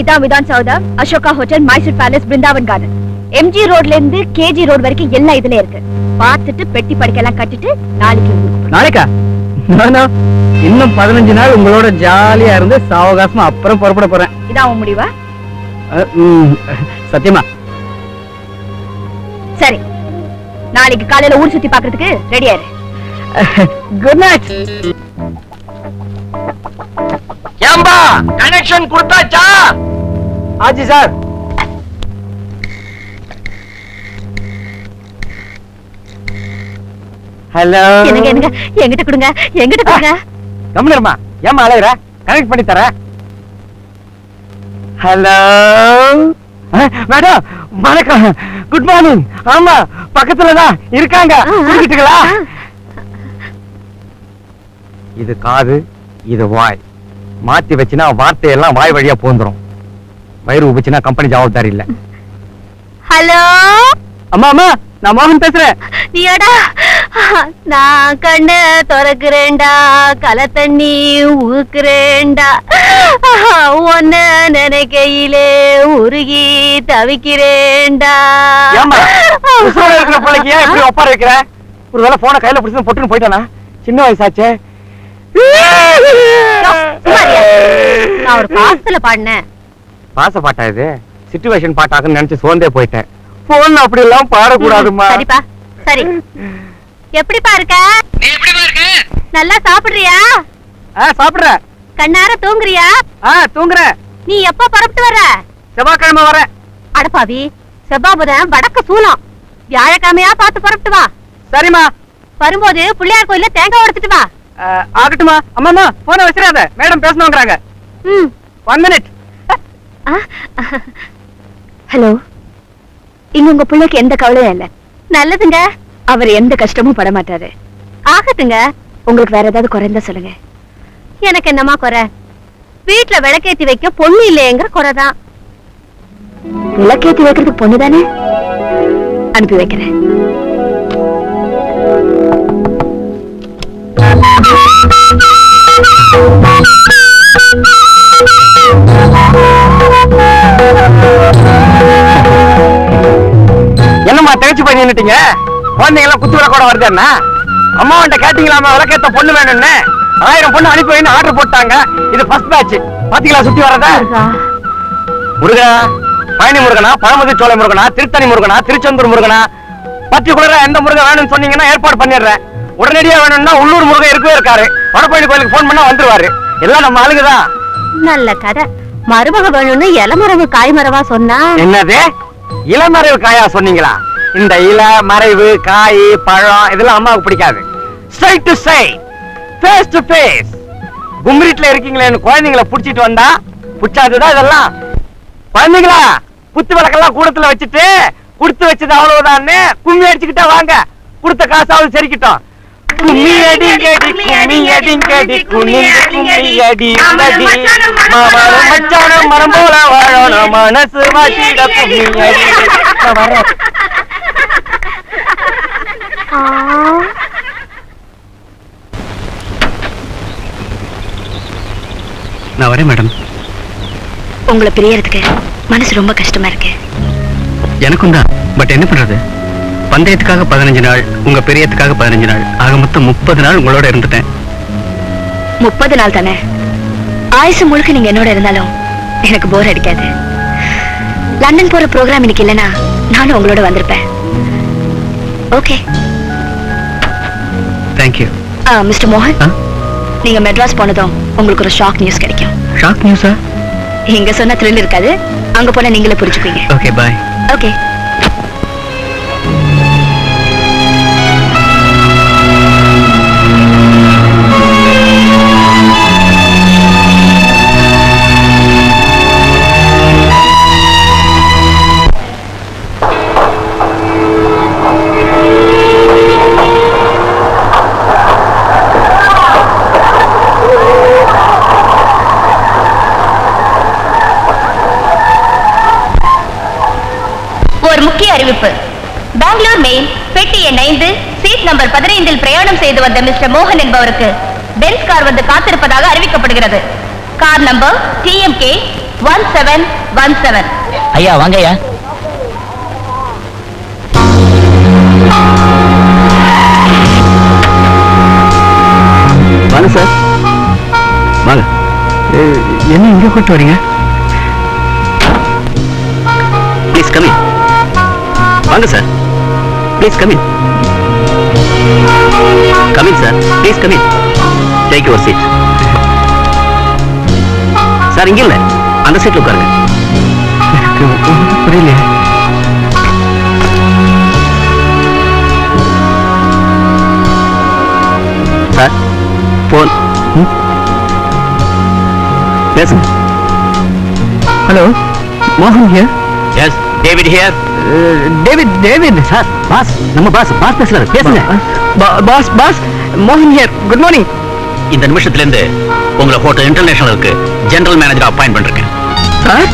D: இதான் Vidhana Soudha, Ashoka hotel, Mysore palace, Brindavan garden, MG ரோட்ல இருந்து கேஜி ரோட் வரைக்கும் எல்லாம் இதுல இருக்கு. பார்த்துட்டு பெட்டி படுக்கையெல்லாம் கட்டிட்டு நாளைக்கு
E: நாளைக்கா? இன்னும் 15 நாள் உங்களோட ஜாலியா இருந்து சாவகாசமா அப்புறம் புறப்பட போறேன்.
D: இதான் உன் முடிவா?
E: சத்தியமா?
D: சரி, நாளைக்கு காலையில ஊர் சுத்தி பாக்குறதுக்கு ரெடி ஆயிரு.
E: Good night.
A: ஏம்பா கனெக்ஷன் கொடுத்தாச்சா?
E: ஆஜி சார். ஹலோ.
D: என்னங்க என்னங்க என்கிட்ட கொடுங்க, என்கிட்ட கொடுங்க.
E: கம்மிலமா ஏமா அலையற? கனெக்ட் பண்ணி தரேன். ஹலோ மேடம், வணக்கம். Good morning. ஆமா, பக்கத்துல தான் இருக்காங்க. புரிஞ்சுட்டீங்களா? இது காது, இது வாய். மாத்தி வச்சுனா வார்த்தை எல்லாம் வாய் வழியா போந்துரும். வயிறு உபச்சுனா கம்பெனி ஜவாப்தாரி இல்ல.
D: ஹலோ.
E: அம்மா அம்மா, நான் மோகன் பேசுறேன்.
D: நீடா, நான் கண்ண திறக்கிறேன்டா, கலை தண்ணி ஊக்குறேன்டா, ஒன்ன நினைக்கையிலே உருகி தவிக்கிறேன்டா.
E: ஏம்மா, உசுரோட இருக்கிற பிள்ளைக்கு ஏன் இப்படி ஒப்பார வைக்கிற? ஒருவேளை போனை கையில பிடிச்சு பொட்டுன்னு போயிட்டானா? சின்ன வயசாச்சே.
D: நான் ஒரு பாசத்துல பாடினேன்.
E: பாச பாட்டா இது? சிச்சுவேஷன் பாட்டாக்குன்னு நினைச்சு சோர்ந்தே போயிட்டேன். போன் அப்படி எல்லாம் பாடக்கூடாதுமா.
D: சரிப்பா, சரி. எப்படிப்பா இருக்க?
B: நீ எப்படிமா இருக்க?
D: நல்லா சாப்பிடுறியா?
E: சாப்பிடுறேன்.
D: கண்ணார தூங்குறியா?
E: தூங்குறேன்.
D: நீ எப்ப பரப்பிட்டு வர?
E: செவ்வாய்க்கிழமை வரேன்.
D: அடப்பாவி, செவ்வாபுதன் வடக்கு சூலம். வியாழக்கிழமையா பார்த்து பரப்பிட்டு வா.
E: சரிம்மா.
D: வரும்போது பிள்ளையார் கோயில்ல தேங்காய் உடைச்சிட்டு வா.
E: ஆகட்டுமா. அம்மா போன வச்சிடாத, மேடம் பேசணுங்கிறாங்க. 1 minute.
D: ஹலோ. இங்க உங்க பிள்ளைக்கு எந்த கவலையும் இல்ல. நல்லதுங்க. அவர் எந்த கஷ்டமும் பட மாட்டாரு. ஆகட்டுங்க. உங்களுக்கு வேற ஏதாவது குறைந்தா சொல்லுங்க. எனக்கு என்னமா குறை? வீட்டுல விளக்கேத்தி வைக்க பொண்ணு இல்லையேங்கிற குறைதான். விளக்கேத்தி வைக்கிறதுக்கு பொண்ணு தானே? அனுப்பி வைக்கிறேன்.
E: என்னம்மா தகச்சு பண்ணி நின்னுட்டீங்க? குழந்தைங்க எல்லாம் குத்து விளக்கோட வருது என்ன? அம்மாவன்ட்ட கேட்டீங்களாமா விளக்கேத்த பொண்ணு வேணும்னு? 1000 பொண்ணு அனுப்பி வைன்னு ஆர்டர் போட்டாங்க. இது ஃபர்ஸ்ட் பேட்ச். பாத்தீங்களா சுத்தி வரத? முருகனா, பழனி முருகனா, பழமுதி சோலை முருகனா, திருத்தணி முருகனா, திருச்செந்தூர் முருகனா, பர்டிகுலரா எந்த முருகன் வேணும்னு சொன்னீங்கன்னா ஏற்பாடு பண்ணிடுறேன். உடனடியா வேணும்னா உள்ளூர் முருகன் இருக்கவே இருக்காரு. வடபழனி கோயிலுக்கு போன் பண்ணா வந்துருவாரு. எல்லாம் நம்ம ஆளுங்கதான்.
D: நல்ல கதை. மருமக வேணும்னு இளமரவு காய்மரவா சொன்னா?
E: என்னது இளமறைவு காயா சொன்னீங்களா? இந்த இல மறைவு காய் பழம் இதெல்லாம் அம்மாவுக்கு பிடிக்காது. Straight to straight, face to face. கும்மிரிட்ல இருக்கீங்களேன்னு குழந்தைங்களை புடிச்சிட்டு வந்தா புடிச்சாதுதான் இதெல்லாம். குழந்தைங்களா, குத்து விளக்கெல்லாம் கூடத்துல வச்சுட்டு குடுத்து வச்சது அவ்வளவுதான்னு கும்மி அடிச்சுக்கிட்டா வாங்க. கொடுத்த காசாவது சரிக்கிட்டோம். கும்மி அடிங்கடி கும்மி அடிங்கடி கும்மி கும்மி அடி அடி மாமரம் மச்சானம் மரம் போல வாழணும் மனசு வாசிட கும்மி அடி.
F: நான் வரேன் மேடம்.
D: உங்களை பிரியறதுக்கு மனசு ரொம்ப கஷ்டமா இருக்கு.
F: எனக்கும் தான். பட் என்ன பண்றது? பந்தயத்துக்காக 15 நாள், உங்க பெரியத்துக்காக 15 நாள், ஆக மொத்தம் 30 நாள் உங்களோட இருந்துட்டேன்.
D: 30 நாள் தானே? ஆயுசு முழுக்க நீங்க என்னோட இருந்தாலும் எனக்கு போர் அடிக்காது. லண்டன் போற ப்ரோக்ராம் இன்னைக்கு இல்லைன்னா நானும் உங்களோட வந்திருப்பேன். ஓகே.
F: தேங்க்யூ.
D: மிஸ்டர் மோகன், நீங்க மெட்ராஸ் போனதும் உங்களுக்கு ஒரு ஷாக் நியூஸ் கிடைக்கும்.
F: ஷாக் நியூஸா?
D: இங்க சொன்ன த்ரில் இருக்காது, அங்க போனா நீங்களே புரிஞ்சுப்பீங்க.
F: ஓகே, பாய்.
D: ஓகே. சீட் நம்பர் 15 பிரயாணம் செய்து வந்த மிஸ்டர் மோகன் என்பவருக்கு பென்ஸ் கார் வந்து காத்திருப்பதாக அறிவிக்கப்படுகிறது. Car number TMK 1717.
B: ஐயா வாங்க ஐயா.
F: வாங்க சார், வாங்க. என்ன இங்க கூட்டு வரீங்க? Please come in. வாங்க sir, please come in. Come in sir, please come in. Take your seat. Sir இங்க இல்ல, அந்த சீட்ல உட்காருங்க. புரியல சார். போன் பேசுங்க. ஹலோ, மோகன் here. Yes, David here. David sir, boss, நம்ம பாஸ் பேசுறாரு, பேசுங்க. பாஸ், மோகன் ஹியர். Good morning. இந்த நிமிஷத்துல இருந்து உங்களை ஹோட்டல் இன்டர்நேஷனலுக்கு ஜெனரல் மேனேஜரா அப்பாயிண்ட் பண்றேன் sir.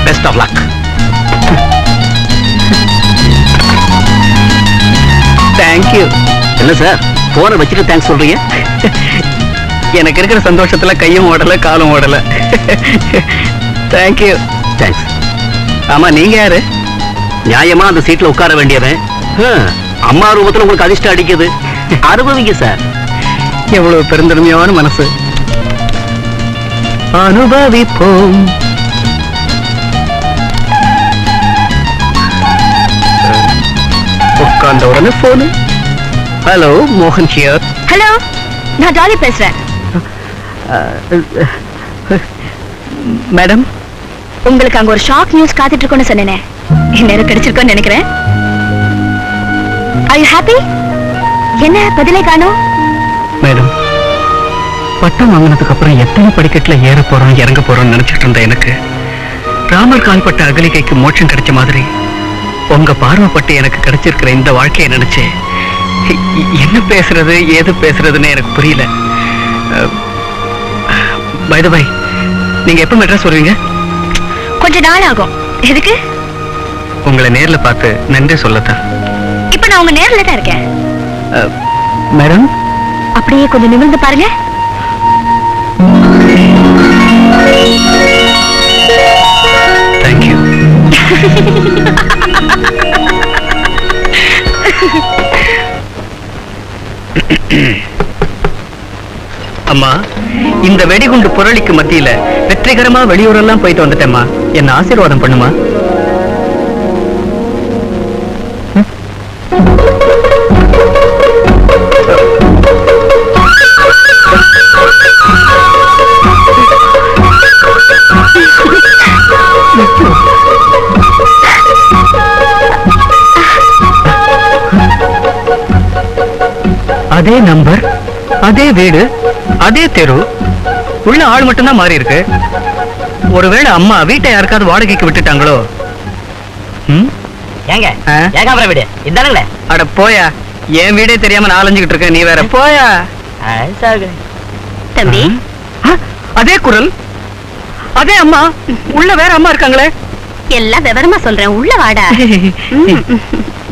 F: Best of luck. Thank you. இல்ல சார், போனை வச்சுட்டு தேங்க்ஸ் சொல்றீங்க? எனக்கு இருக்கிற சந்தோஷத்துல கையும் ஓடல காலும் ஓடல. தேங்க்யூ. தேங்க்ஸ். ஆமா, நீங்க யாரு? நியாயமா அந்த சீட்ல உட்கார வேண்டியவன். அம்மா ரூபத்துல உங்களுக்கு அதிர்ஷ்டம் அடிக்குது, அனுபவிங்க சார். எவ்வளவு பெருந்தன்மையான மனசு. அனுபவிப்போம். உட்கார்ந்த உடனே போனு. ஹலோ, மோகன் ஹியர்.
D: ஹலோ, நான் டாலி பேசுறேன்.
F: மேடம்,
D: உங்களுக்கு அங்க ஒரு ஷாக் நியூஸ் காத்துட்டு இருக்கோன்னு சொன்னேனே, நேரம் கிடைச்சிருக்கோன்னு நினைக்கிறேன். Are you happy? என்ன பதிலே காணோம்?
F: மேடம், பட்டம் வாங்கினதுக்கு அப்புறம் எத்தனை படிக்கட்டுல ஏற போறோம் இறங்க போறோம்னு நினைச்சிட்டு இருந்த எனக்கு ராமர் கால்பட்ட அகலிகைக்கு மோட்சம் கிடைச்ச மாதிரி உங்க பார்வைப்பட்டு எனக்கு கிடைச்சிருக்கிற இந்த வாழ்க்கையை நினைச்சு என்ன பேசுறது ஏது பேசுறதுன்னு எனக்கு புரியல. பை தி பை, நீங்க எப்ப மெட்ராஸ் வருவீங்க?
D: கொஞ்ச நாள் ஆகும். எதுக்கு?
F: உங்களை நேர்ல பார்த்து நன்றி சொல்லத்தான்.
D: இப்ப நான் உங்க நேர்ல தான் இருக்கேன்.
F: மேடம்,
D: அப்படியே கொஞ்சம் நிமிர்ந்து பாருங்க.
F: தேங்க்யூ. அம்மா, இந்த வெடிகுண்டு புரளிக்கு மத்தியில வெற்றிகரமா வெளியூரெல்லாம் போயிட்டு வந்துட்டேம்மா. என்ன ஆசீர்வாதம் பண்ணுமா? அதே நம்பர், அதே வீடு, அதே தெரு, உள்ள ஆள் மட்டும்தான் மாறி இருக்கு. ஒருவேளை அம்மா வீட்டை யாருக்காவது வாடகைக்கு விட்டுட்டாங்களோ?
B: ஏங்க ஏகாம்பரம் வீடு இதானுங்களே?
F: அட போயா, என் வீடே தெரியாம நான் அலைஞ்சுக்கிட்டு இருக்கேன், நீ வேற போயா.
D: தம்பி,
F: அதே குரல், அதே அம்மா, உள்ள வேற அம்மா இருக்காங்களே.
D: எல்லாம் விவரமா சொல்றேன், உள்ள வாடா.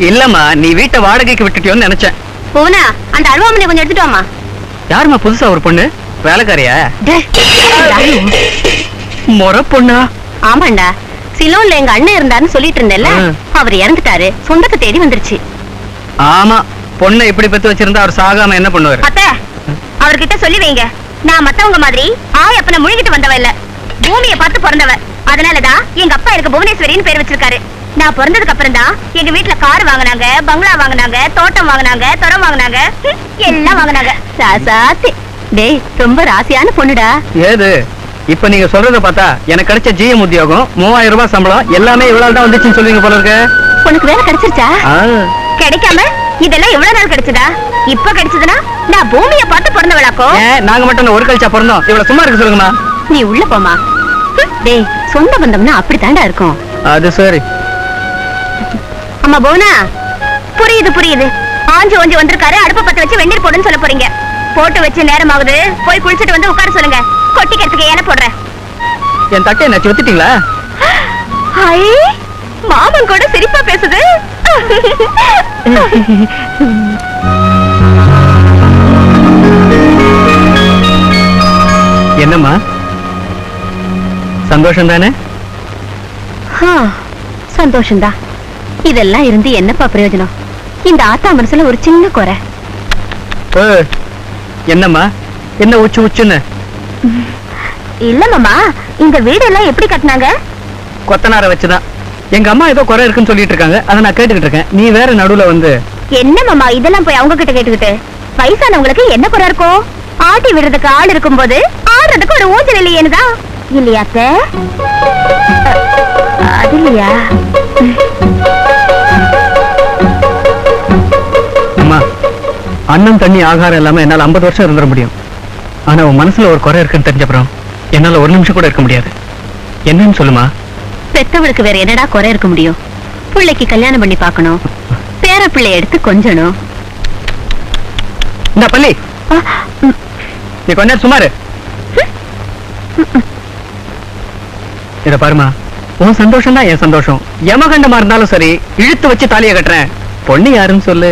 F: இல்லம்மா, நீ வீட்டை வாடகைக்கு விட்டுட்டியோன்னு நினைச்சேன்.
D: போனா அந்த அருவாமனை கொஞ்சம் எடுத்துட்டு வாமா.
F: யாருமா புதுசா ஒரு பொண்ணு? வேலைக்காரியா? மொற பொண்ணா?
D: ஆமாண்டா, சிலோன்ல எங்க அண்ணன் இருந்தாருன்னு சொல்லிட்டு இருந்தேன்ல, அவர் இறந்துட்டாரு, சொந்தத்தை தேடி வந்துருச்சு.
F: ஆமா, பொண்ணை இப்படி பெத்து வச்சிருந்தா அவர் சாகாம என்ன பண்ணுவாரு?
D: அத்தை, அவர்கிட்ட சொல்லி வைங்க, நான் மத்தவங்க மாதிரி ஆயப்பனை முழுகிட்டு வந்தவ இல்ல, பூமியை பார்த்து பிறந்தவ. அதனாலதான் எங்க அப்பா எனக்கு புவனேஸ்வரின்னு பேர் வச்சிருக்காரு. நான் பிறந்ததுக்கு அப்புறம் தான் எங்க வீட்டுல கார் வாங்கினாங்க, பங்களா வாங்கினாங்க, தோட்டம் வாங்கினாங்க, துறம் வாங்கினாங்க, எல்லாம் வாங்கினாங்க. சாசாத்தி, டேய் ரொம்ப ராசியான பொண்ணுடா.
F: ஏது இப்ப நீங்க சொல்றத பார்த்தா எனக்கு கிடைச்ச ஜிஎம் உத்தியோகம் 3000 ரூபாய் சம்பளம் எல்லாமே இவ்வளவு தான் வந்துச்சுன்னு சொல்லுவீங்க போல இருக்கு.
D: உனக்கு வேலை கிடைச்சிருச்சா? கிடைக்காம இதெல்லாம் எவ்வளவு நாள் கிடைச்சதா? இப்ப கிடைச்சதுன்னா நான் பூமியை பார்த்து பிறந்தவளாக்கோ?
F: நாங்க மட்டும் ஒரு கழிச்சா பிறந்தோம், இவ்வளவு சும்மா இருக்கு சொல்லுங்கம்மா.
D: நீ உள்ள போமா. டேய், சொந்த பந்தம்னா அப்படித்தாண்டா இருக்கும்.
F: அது சரி.
D: அம்மா போனா புரியுது புரியுது. ஆஞ்சு ஒஞ்சு வந்திருக்காரு, அடுப்ப பத்த வச்சு வெந்நீர் போடுன்னு சொல்ல போறீங்க. போட்டு வச்சு நேரம் ஆகுது, போய் குளிச்சுட்டு வந்து உட்கார சொல்லுங்க. கொட்டிக்கிறதுக்கு ஏன போடுறேன்.
F: என் தட்டை என்ன வச்சுட்டீங்களா?
D: மாமன் கூட சிரிப்பா பேசுது.
E: சந்தோஷம் தானே?
D: சந்தோஷம்தான். இதெல்லாம் இருந்து என்னப்பா பிரயோஜனம்? இந்த ஆத்தா மனசுல ஒரு சின்ன குறை.
E: என்னம்மா, என்ன உச்சு உச்சுன்னு?
D: இல்ல மாமா, இந்த வீடெல்லாம் எப்படி கட்டினாங்க?
E: கொத்தனார வச்சுதான். எங்க அம்மா ஏதோ குறை இருக்குன்னு சொல்லிட்டு இருக்காங்க, அதை நான் கேட்டுக்கிட்டு இருக்கேன். நீ வேற நடுவுல வந்து. என்ன
D: மாமா இதெல்லாம் போய் அவங்க கிட்ட கேட்டுக்கிட்டு? வயசானவங்களுக்கு என்ன குறை இருக்கும்? ஆட்டி விடுறதுக்கு ஆள் இருக்கும்போது ஆடுறதுக்கு ஒரு ஊஞ்சல் இல்லையேனுதான். இல்லையா அத்தை? அது இல்லையா?
E: அம்மா, அன்னம் தண்ணி ஆகாரம் இல்லாம என்னால 50 வருஷம் இருந்துட முடியும். ஆனா உன் மனசுல ஒரு குறை இருக்குன்னு தெரிஞ்சப்புறம் என்னால ஒரு நிமிஷம் கூட இருக்க முடியாது. என்னன்னு சொல்லுமா?
D: பெத்தவளுக்கு வேற என்னடா குறை இருக்க முடியும்? பிள்ளைக்கு கல்யாணம் பண்ணி பார்க்கணும், பேர பிள்ளை எடுத்து கொஞ்சணும்.
E: இந்த பள்ளி நீ கொஞ்ச நேரம் சுமாரு. இத பாருமா, உன் சந்தோஷம் தான் என் சந்தோஷம். யமகண்டமா இருந்தாலும் சரி, இழுத்து வச்சு தாலியை கட்டுறேன். பொண்ணு யாருன்னு சொல்லு.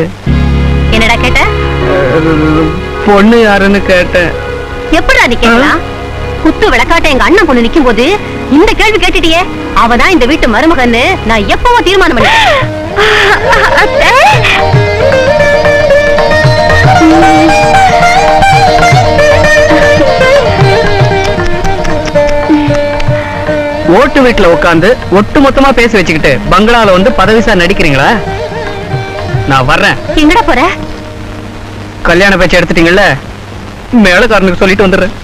D: என்னடா கேட்ட?
E: பொண்ணு யாருன்னு கேட்டேன்.
D: எப்படி அது கேட்கலாம்? குத்து விளக்காட்ட எங்க அண்ணன் பொண்ணு நிக்கும் போது இந்த கேள்வி கேட்டுட்டியே. அவதான் இந்த வீட்டு மருமகன்னு நான் எப்பவும் தீர்மானம் பண்ணேன்.
E: ஓட்டு வீட்டுல உட்காந்து ஒட்டு மொத்தமா பேசி வச்சுக்கிட்டு பங்களால வந்து பதவிசா நடிக்கிறீங்களா? நான் வர்றேன்.
D: எங்கடா போற?
E: கல்யாண பேச்சு எடுத்துட்டீங்கல்ல, மேலக்காரனுக்கு சொல்லிட்டு வந்துடுறேன்.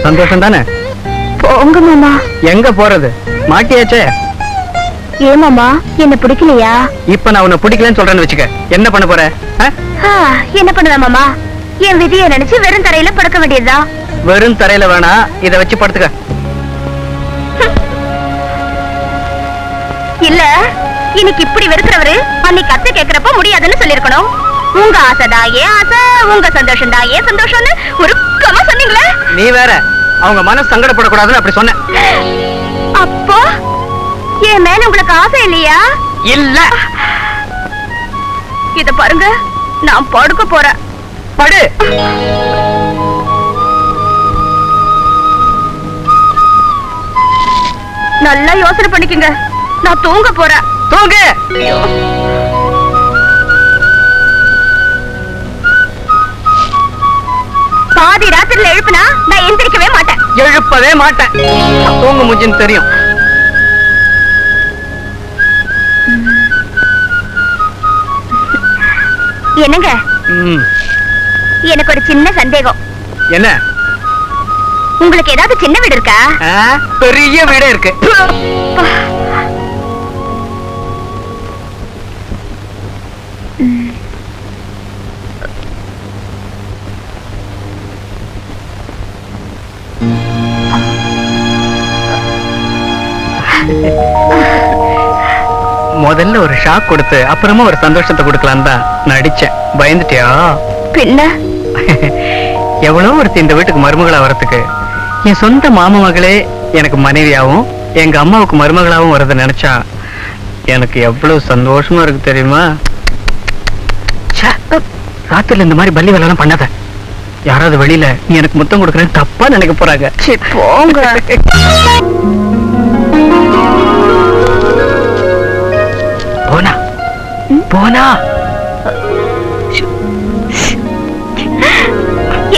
E: சந்தோஷம் தானே?
D: போங்க மாமா.
E: எங்க போறது? மாட்டியாச்சே.
D: ஏன் மாமா, என்ன பிடிக்கலையா?
E: இப்ப நான் உன்னை பிடிக்கலன்னு சொல்றேன்னு வச்சுக்க, என்ன பண்ண போற?
D: என்ன பண்ணுவேன் மாமா? என் விதியை நினைச்சு வெறும் தரையில படுக்க வேண்டியதா?
E: வெறும் தரையில வேணா, இத வச்சு படுத்துக்க.
D: இல்ல, இன்னைக்கு இப்படி வெறுக்கிறவரு அன்னைக்கு அத்தை கேக்குறப்ப முடியாதுன்னு சொல்லிருக்கணும். உங்க ஆசைதான் ஏன் ஆசை, உங்க சந்தோஷம் தான் ஏன் சந்தோஷம்னு ஒரு கமா சொன்னீங்களே.
E: நீ வேற, அவங்க மனசு சங்கடப்படக்கூடாதுன்னு அப்படி சொன்ன.
D: அப்போ என் மேல உங்களுக்கு ஆசை இல்லையா?
E: இல்ல.
D: இத பாருங்க, நான் படுக்க போறேன்.
E: படு.
D: நல்லா யோசனை பண்ணிக்கங்க, நான் தூங்க போறேன்.
E: தூங்கு.
D: பாதி ராத்திரில எழுப்புனா நான் எந்திரிக்கவே மாட்டேன்.
E: எழுப்பவே மாட்டேன். தூங்கு மூஞ்சின்னு தெரியும்.
D: என்னங்க, எனக்கு ஒரு சின்ன சந்தேகம்.
E: என்ன?
D: உங்களுக்கு ஏதாவது சின்ன வீடு இருக்கா?
E: பெரிய வீடே இருக்கு. முதல்ல ஒரு ஷாக் கொடுத்து அப்புறமா ஒரு சந்தோஷத்தை கொடுக்கலாம் தான் நடிச்சேன். பயந்துட்டியா?
D: பின்ன
E: எவ்வளவு ஒருத்தி இந்த வீட்டுக்கு மருமகளா வரத்துக்கு என் சொந்த மாமா மகளே எனக்கு மனைவியாவும் எங்க அம்மாவுக்கு மருமகளாவும் வரத நினைச்சா எனக்கு எவ்வளவு சந்தோஷமா இருக்கு தெரியுமா? ராத்திரில இந்த மாதிரி பள்ளி வேலை பண்ணாத. யாராவது வெளியில நீ எனக்கு முத்தம் கொடுக்கறேன்னு தப்பா நினைக்க போறாங்க.
D: போங்க.
E: போனா போனா.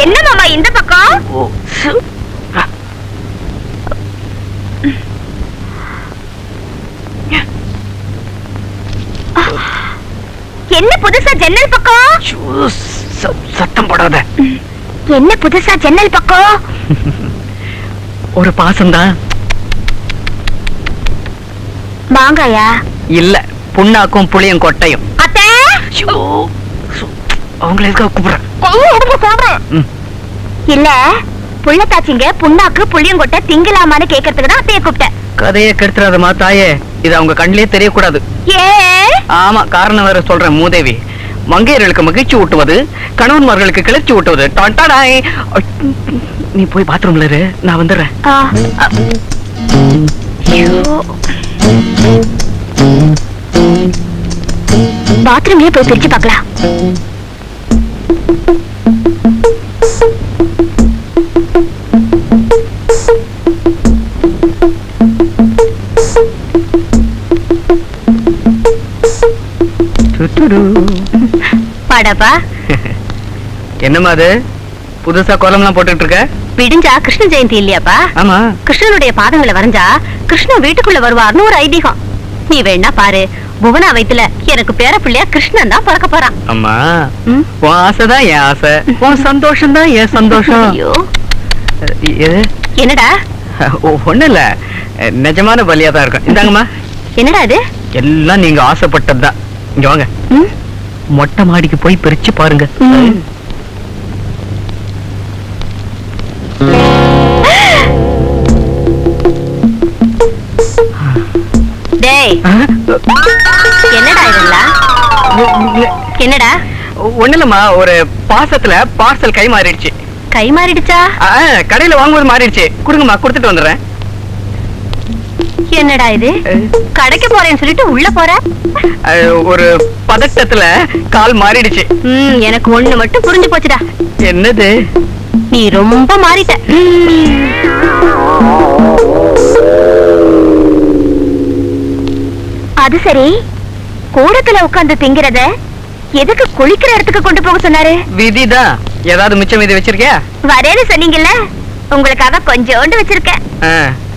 D: என்ன மாமா இந்த பக்கம்? என்ன புதுசா ஜன்னல் பக்கம்?
E: சத்தம் போடாத.
D: என்ன புதுசா ஜன்னல் பக்கம்?
E: ஒரு பாசம்தான்.
D: மாங்காயா?
E: இல்ல, புண்ணாக்கும் புளியும் கொட்டையும்.
D: அத்தை,
E: அவங்கள எதுக்காக கூப்பிடுறேன்?
D: இல்ல, புள்ளத்தாச்சிங்க புண்ணாக்கு புளியங்கொட்டை திங்கலாமான்னு கேட்கறதுக்கு தான் அத்தைய கூப்பிட்டேன்.
E: கதையை கெடுத்துறாதமா தாயே, இது அவங்க கண்ணிலே தெரியக்கூடாது.
D: ஏ
E: ஆமா, காரணம் வேற சொல்றேன் மூதேவி. மங்கையர்களுக்கு மகிழ்ச்சி ஊட்டுவது, கணவன்மார்களுக்கு கிளர்ச்சி ஊட்டுவது. டாண்டாடாய். நீ போய் பாத்ரூம்ல இரு, நான் வந்துடுறேன்.
D: பாத்ரூம்லயே போய் பிரிச்சு பார்க்கலாம். படப்பா
E: என்னம்மா அது புதுசா கோலம்லாம் போட்டுட்டு இருக்க?
D: விடிஞ்சா கிருஷ்ண ஜெயந்தி இல்லையாப்பா?
E: ஆமா.
D: கிருஷ்ணனுடைய பாதங்களை வரைஞ்சா கிருஷ்ணன் வீட்டுக்குள்ள வருவார்னு ஒரு ஐதீகம். நீ வேணா பாரு, புவனா வயித்துல எனக்கு பேர பிள்ளையா கிருஷ்ணன் தான் பிறக்க போறான்.
E: அம்மா, உன் ஆசைதான் என் ஆசை, உன் சந்தோஷம் தான் என் சந்தோஷம்.
D: ஐயோ,
E: எது?
D: என்னடா?
E: ஒண்ணு இல்ல, நிஜமான பலியா தான் இருக்கும். இந்தாங்கம்மா.
D: என்னடா இது?
E: எல்லாம் நீங்க ஆசைப்பட்டதுதான். இங்க வாங்க, மொட்டை மாடிக்கு போய் பிரிச்சு பாருங்க.
D: டேய், என்னடா இதெல்லாம்? என்னடா?
E: ஒண்ணு இல்லம்மா, ஒரு பாசத்துல பார்சல் கை மாறிடுச்சு.
D: கை மாறிடுச்சா?
E: கடையில வாங்கும்போது மாறிடுச்சு. கொடுங்கம்மா, கொடுத்துட்டு வந்துடுறேன்.
D: என்னடா இது? கடைக்கு போறேன்னு சொல்லிட்டு உள்ள போற?
E: ஒரு பதட்டத்துல கால் மாறிடுச்சு.
D: எனக்கு ஒண்ணு மட்டும் புரிஞ்சு போச்சுடா.
E: என்னது?
D: நீ ரொம்ப மாறிட்ட. அது சரி, கூடத்துல உட்கார்ந்து திங்கிறத எதுக்கு குளிக்கிற இடத்துக்கு கொண்டு போக சொன்னாரு?
E: விதிதான். ஏதாவது மிச்சம் மீதி வச்சிருக்கியா?
D: வரேன்னு சொன்னீங்கல்ல, உங்களுக்காக கொஞ்சோண்டு வச்சிருக்கேன்.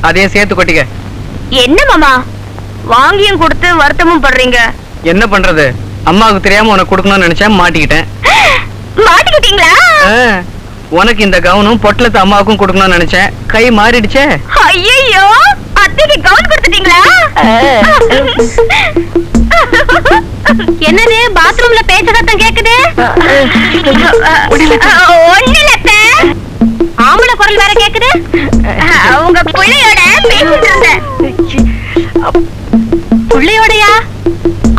E: அதையும் சேர்த்து கொட்டிக்க.
D: என்ன மாமா, வாங்கியும் கொடுத்து வருத்தமும் படுறீங்க?
E: என்ன பண்றது, அம்மாவுக்கு தெரியாம உனக்கு கொடுக்கணும்னு நினைச்சேன், மாட்டிக்கிட்டேன்.
D: மாட்டிக்கிட்டீங்களா?
E: உனக்கு இந்த கவுனும் பொட்டலத்தை அம்மாவுக்கும் கொடுக்கணும்னு நினைச்சேன், கை மாறிடுச்சே.
D: ஐயோ, அத்தைக்கு கவுன் கொடுத்துட்டீங்களா? என்னது பாத்ரூம்ல பேச்ச சத்தம் கேக்குது? ஒண்ணிலத்த ஆம்பளை குரல் வேற கேக்குது. உங்க பிள்ளையோட பேசிட்டு இருந்தேன். பிள்ளையோடயா?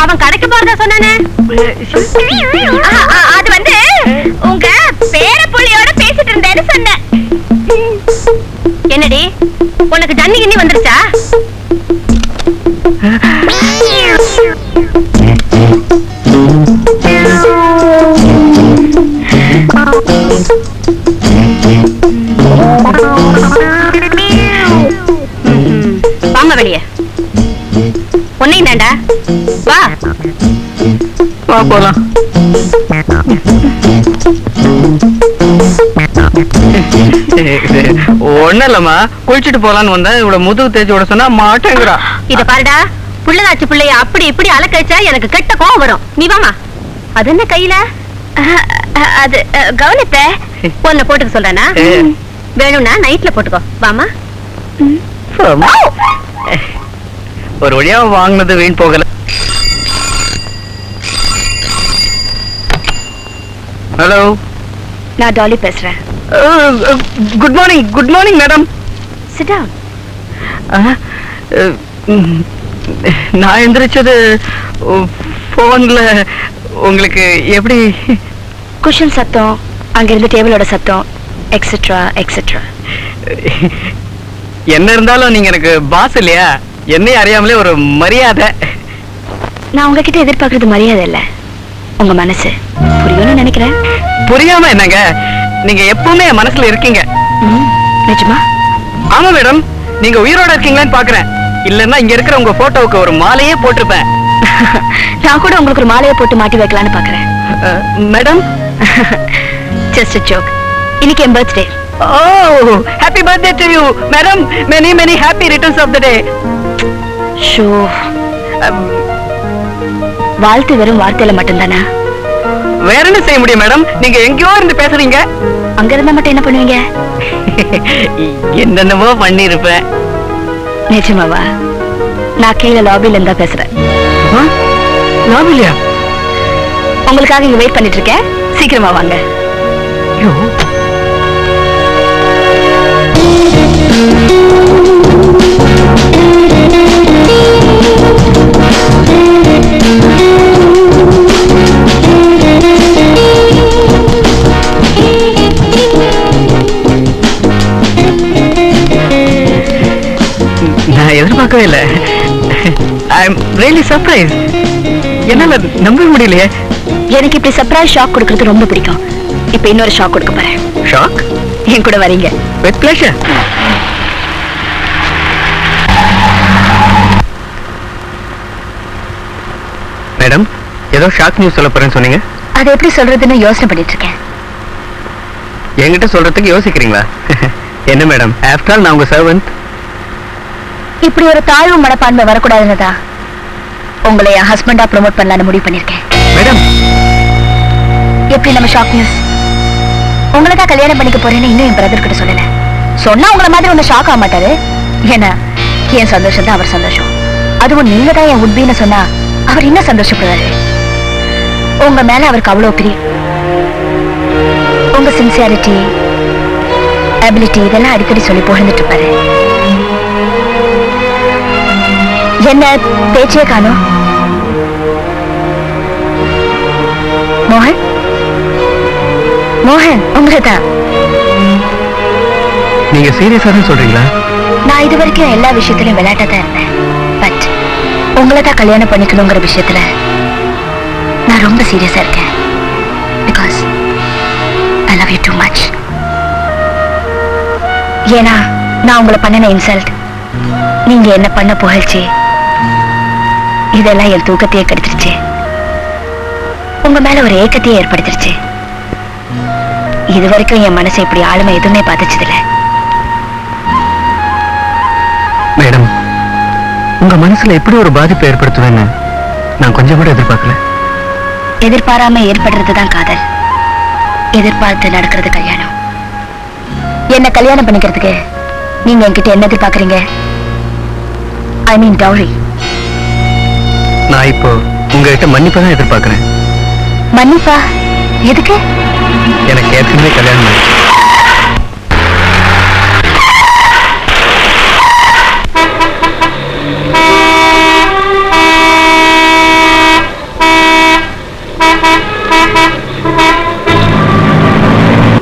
D: அவன் கடைக்கு போறதா சொன்னானே. அது வந்து உங்க பேர புள்ளையோட பேசிட்டு இருந்தேன்னு சொன்னேன். என்னடி, உனக்கு ஜன்னி கிண்ணி வந்துருச்சா? வாங்க வெளியே. உன்னையும் தாண்டா, வா
E: போலாம். ஒண்ணு இல்லம்மா, குளிச்சுட்டு போலான்னு வந்தேன். இவ்வளவு முதுகு தேய்ச்சி விட சொன்னா மாட்டேங்கிறா.
D: இத பாருடா, புள்ளதாச்சு பிள்ளைய அப்படி இப்படி அலக்கழிச்சா எனக்கு கெட்ட கோவம் வரும். நீ வாமா. அது என்ன கையில? அது கவனத்தை பொண்ண போட்டுக்க சொல்றானா? வேணும்னா நைட்ல போட்டுக்கோ. வாமா.
E: ஒரு வழியா வாங்கினது வீண் போகல. ஹலோ,
D: நான் டாலி பேசுறேன்.
E: Good morning. Good morning madam.
D: Sit down.
E: நான் எந்திரிச்சது போன்ல. உங்களுக்கு எப்படி?
D: குஷன் சத்தம், அங்க இருந்து டேபிளோட சத்தம், எக்ஸெட்ரா எக்ஸெட்ரா.
E: என்ன இருந்தாலும் நீங்க எனக்கு பாஸ் இல்லையா? என்னையும் அறியாமலே ஒரு மரியாதை.
D: நான் உங்ககிட்ட எதிர்பார்க்கறது மரியாதை இல்ல, உங்க மனசு. புரியும்னு நினைக்கிறேன்.
E: புரியாம என்னங்க, நீங்க எப்பவுமே என் மனசுல இருக்கீங்க.
D: நிஜமா?
E: ஆமா மேடம், நீங்க உயிரோட இருக்கீங்களான்னு பாக்குறேன். இல்லன்னா இங்க இருக்கிற உங்க போட்டோவுக்கு ஒரு மாலையே போட்டிருப்பேன்.
D: நான் கூட உங்களுக்கு ஒரு மாலையை போட்டு மாட்டி வைக்கலான்னு பாக்குறேன்.
E: Madam,
D: just a joke. இன்னைக்கு என் birthday.
E: Oh, happy birthday to you, madam. Many many happy returns of the day.
D: Show, வாழ்த்து வெறும் வார்த்தையில மட்டும்தானா?
E: வேற என்ன செய்ய முடியும் மேடம்? நீங்க எங்கேயோ இருந்து பேசுறீங்க.
D: அங்க இருந்தா மட்டும் என்ன பண்ணுவீங்க?
E: என்னென்னவோ பண்ணிருப்பேன்.
D: நிஜமாவா? நான் கீழே லாபில இருந்தா பேசுறேன்.
E: லாபிலியா?
D: உங்களுக்காக இங்க வெயிட் பண்ணிட்டு இருக்கேன், சீக்கிரமா வாங்க.
E: ஐயோ, நான் எதிர்பார்க்கவே இல்லை. I am really surprise. என்னால நம்ப முடியலையே.
D: எனக்கு இப்படி சர்ப்ரைஸ் ஷாக் கொடுக்கறது ரொம்ப பிடிக்கும். இப்ப இன்னொரு ஷாக் கொடுக்க போறேன்.
E: ஷாக்?
D: என் கூட வரீங்க?
E: With pleasure. மேடம், ஏதோ ஷாக் நியூஸ் சொல்ல போறேன்னு சொன்னீங்க.
D: அதை எப்படி சொல்றதுன்னு யோசனை பண்ணிட்டு இருக்கேன்.
E: என்கிட்ட சொல்றதுக்கு யோசிக்கிறீங்களா? என்ன மேடம், ஆஃப்டர் ஆல் நான் உங்க சர்வன்ட்.
D: இப்படி ஒரு தாழ்வு மனப்பான்மை வரக்கூடாதுன்னதா உங்களை என் ஹஸ்பண்டா ப்ரோமோட் பண்ணலான்னு முடிவு பண்ணிருக்கேன்.
E: மேடம்,
D: எப்படி நம்ம ஷாக் நியூஸ்? உங்களை தான் கல்யாணம் பண்ணிக்க போறேன்னு இன்னும் என் பிரதர் கிட்ட சொல்லல. சொன்னா உங்களை மாதிரி ஒண்ணு ஷாக் ஆக மாட்டாரு. ஏன்னா என் சந்தோஷம் தான் அவர் சந்தோஷம். அதுவும் நீங்க தான் என் உட்பின்னு சொன்னா அவர் இன்னும் சந்தோஷப்படுவாரு. உங்க மேல அவருக்கு அவ்வளவு பிரியம். உங்க சின்சியாரிட்டி, அபிலிட்டி இதெல்லாம் அடிக்கடி சொல்லி புகழ்ந்துட்டு இருப்பாரு. என்ன பேச்சே காணோம்? மோகன், மோகன் உங்களதான்.
E: நீங்க சீரியஸா தான் சொல்றீங்களா?
D: நான் இது வரைக்கும் எல்லா விஷயத்திலும் விளையாட்டா தான் இருந்தேன். பட் உங்களை தான் கல்யாணம் பண்ணிக்கணுங்கிற விஷயத்துல நான் ரொம்ப சீரியஸா இருக்கேன். Because I love you too much. ஏன்னா நான் உங்களை பண்ணின இன்சல்ட், நீங்க என்ன பண்ண புகழ்ச்சி, இதெல்லாம் என் தூக்கத்தையே கெடுத்துருச்சு. உங்க மேல ஒரு ஏக்கத்தையே ஏற்படுத்திருச்சு. இது வரைக்கும் என் மனசை இப்படி ஆளுமை எதுவுமே பாதிச்சதில்லை.
E: மேடம், உங்க மனசுல எப்படி ஒரு பாதிப்பை ஏற்படுத்துவேன்னு நான் கொஞ்சம் கூட எதிர்பார்க்கல.
D: எதிர்பாராம ஏற்படுறதுதான் காதல், எதிர்பார்த்து நடக்கிறது கல்யாணம். என்ன கல்யாணம் பண்ணிக்கிறதுக்கு நீங்க என்கிட்ட என்ன எதிர்பார்க்கறீங்க? ஐ மீன் டவுரி.
E: நான் இப்போ உங்ககிட்ட மன்னிப்பு தான் எதிர்பார்க்கிறேன்.
D: மன்னிப்பா? எதுக்கு?
E: எனக்கு ஏற்கனவே கல்யாணம் ஆயிடுச்சு.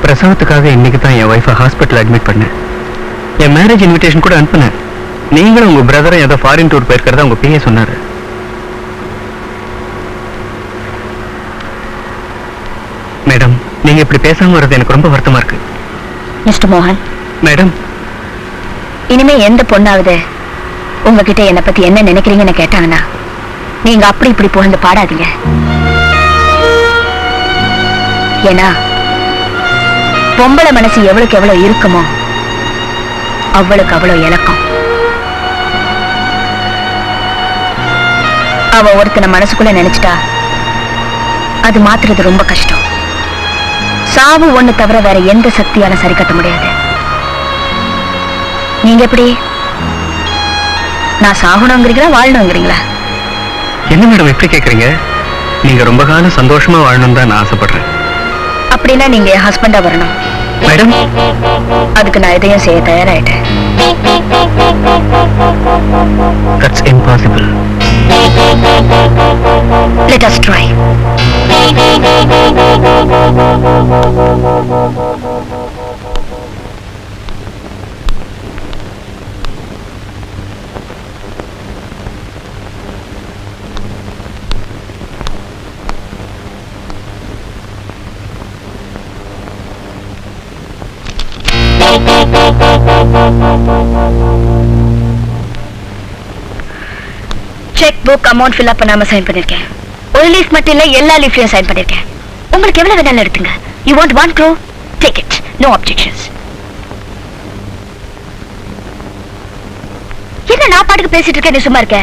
E: பிரசவத்துக்காக இன்னைக்கு தான் என் ஒய்ஃபை ஹாஸ்பிட்டல் அட்மிட் பண்ணேன். என் மேரேஜ் இன்விடேஷன் கூட அனுப்புனேன். நீங்களும் உங்க பிரதரும் ஏதோ ஃபாரின் டூர் போயிருக்கிறதா உங்க பிஏ சொன்னாரு. மேடம், நீங்க இப்படி பேசாம வர்றது எனக்கு ரொம்ப வருத்தமா இருக்கு.
D: மிஸ்டர் மோகன்,
E: மேடம்,
D: இனிமே எந்த பொண்ணாவது உங்ககிட்ட என்னை பத்தி என்ன நினைக்கிறீங்கன்னு கேட்டாங்கன்னா நீங்க அப்படி இப்படி புகழ்ந்து பாடாதீங்க. ஏன்னா பொம்பளை மனசு எவ்வளவுக்கு எவ்வளவு இருக்குமோ அவ்வளவுக்கு அவ்வளவு இலக்கம். அவ ஒருத்தனை மனசுக்குள்ள நினைச்சிட்டா அது மாத்துறது ரொம்ப கஷ்டம். சாவு ஒண்ணு தவிர வேற எந்த சக்தியால சரி கட்ட முடியாது. நீங்க எப்படி? நான் சாகணுங்கிறீங்களா வாழணுங்கிறீங்களா?
E: என்ன மேடம் எப்படி கேக்குறீங்க? நீங்க ரொம்ப காலம் சந்தோஷமா வாழணும் தான் நான் ஆசைப்படுறேன்.
D: அப்படின்னா நீங்க என் ஹஸ்பண்டா வரணும்.
E: மேடம்,
D: அதுக்கு நான் எதையும் செய்ய தயாராயிட்டேன்.
E: That's impossible.
D: Let us try. Cheque book amount fill up பண்ணாம சைன் பண்ணிருக்கேன். ஒரு லீஃப் மட்டும் இல்ல, எல்லா லீஃப்லயும் சைன் பண்ணிருக்கேன். உங்களுக்கு எவ்வளவு வேணாலும் எடுத்துங்க. You want 1 crore? Take it. No objections. என்ன நான் பாட்டுக்கு பேசிட்டு இருக்கேன், நீ சும்மா இருக்க?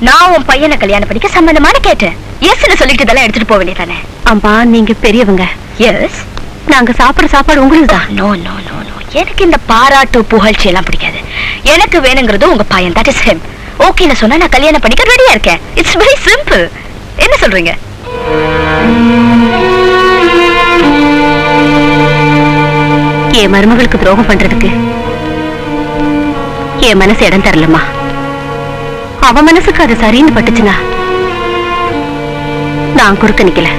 D: நான் உன் பையனை கல்யாணம் பண்ணிக்க சம்பந்தமான கேட்டேன். எஸ்ன்னு சொல்லிட்டு இதெல்லாம் எடுத்துட்டு போக வேண்டியதானே? அம்மா, நீங்க பெரியவங்க. எஸ், நாங்க சாப்பிடுற சாப்பாடு உங்களுக்கு தான். நோ நோ நோ நோ, எனக்கு இந்த பாராட்டு புகழ்ச்சி எல்லாம் பிடிக்காது. எனக்கு வேணுங்கிறது உங்க பையன். That is him. ஓகேன்னு சொன்னா நான் கல்யாணம் பண்ணிக்க ரெடியா இருக்கேன். It's very simple. என்ன சொல்றீங்க? என் மருமகளுக்கு துரோகம் பண்றதுக்கு என் மனசு இடம் தரலம்மா. அவ மனசுக்கு அது சரின்னு பட்டுச்சுனா நான் குறுக்க நிக்கல.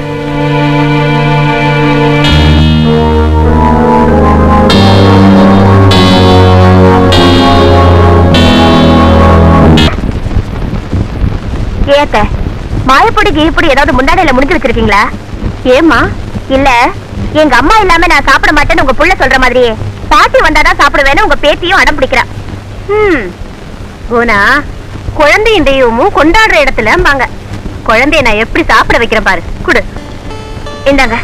D: ஏத்த மாயப்பொடி கீப்பொடி ஏதாவது முன்னாடியில முடிஞ்சு வச்சிருக்கீங்களா? ஏமா இல்ல எங்க அம்மா இல்லாம நான் சாப்பிட மாட்டேன்னு உங்க புள்ள சொல்ற மாதிரியே பாட்டி வந்தாதான் சாப்பிடுவேன்னு உங்க பேத்தியும் அடம் பிடிக்கிறா. போனா குழந்தையின் தெய்வமும் கொண்டாடுற இடத்துல வாங்க. குழந்தைய நான் எப்படி சாப்பிட வைக்கிறேன் பாரு. குடு, இந்தாங்க.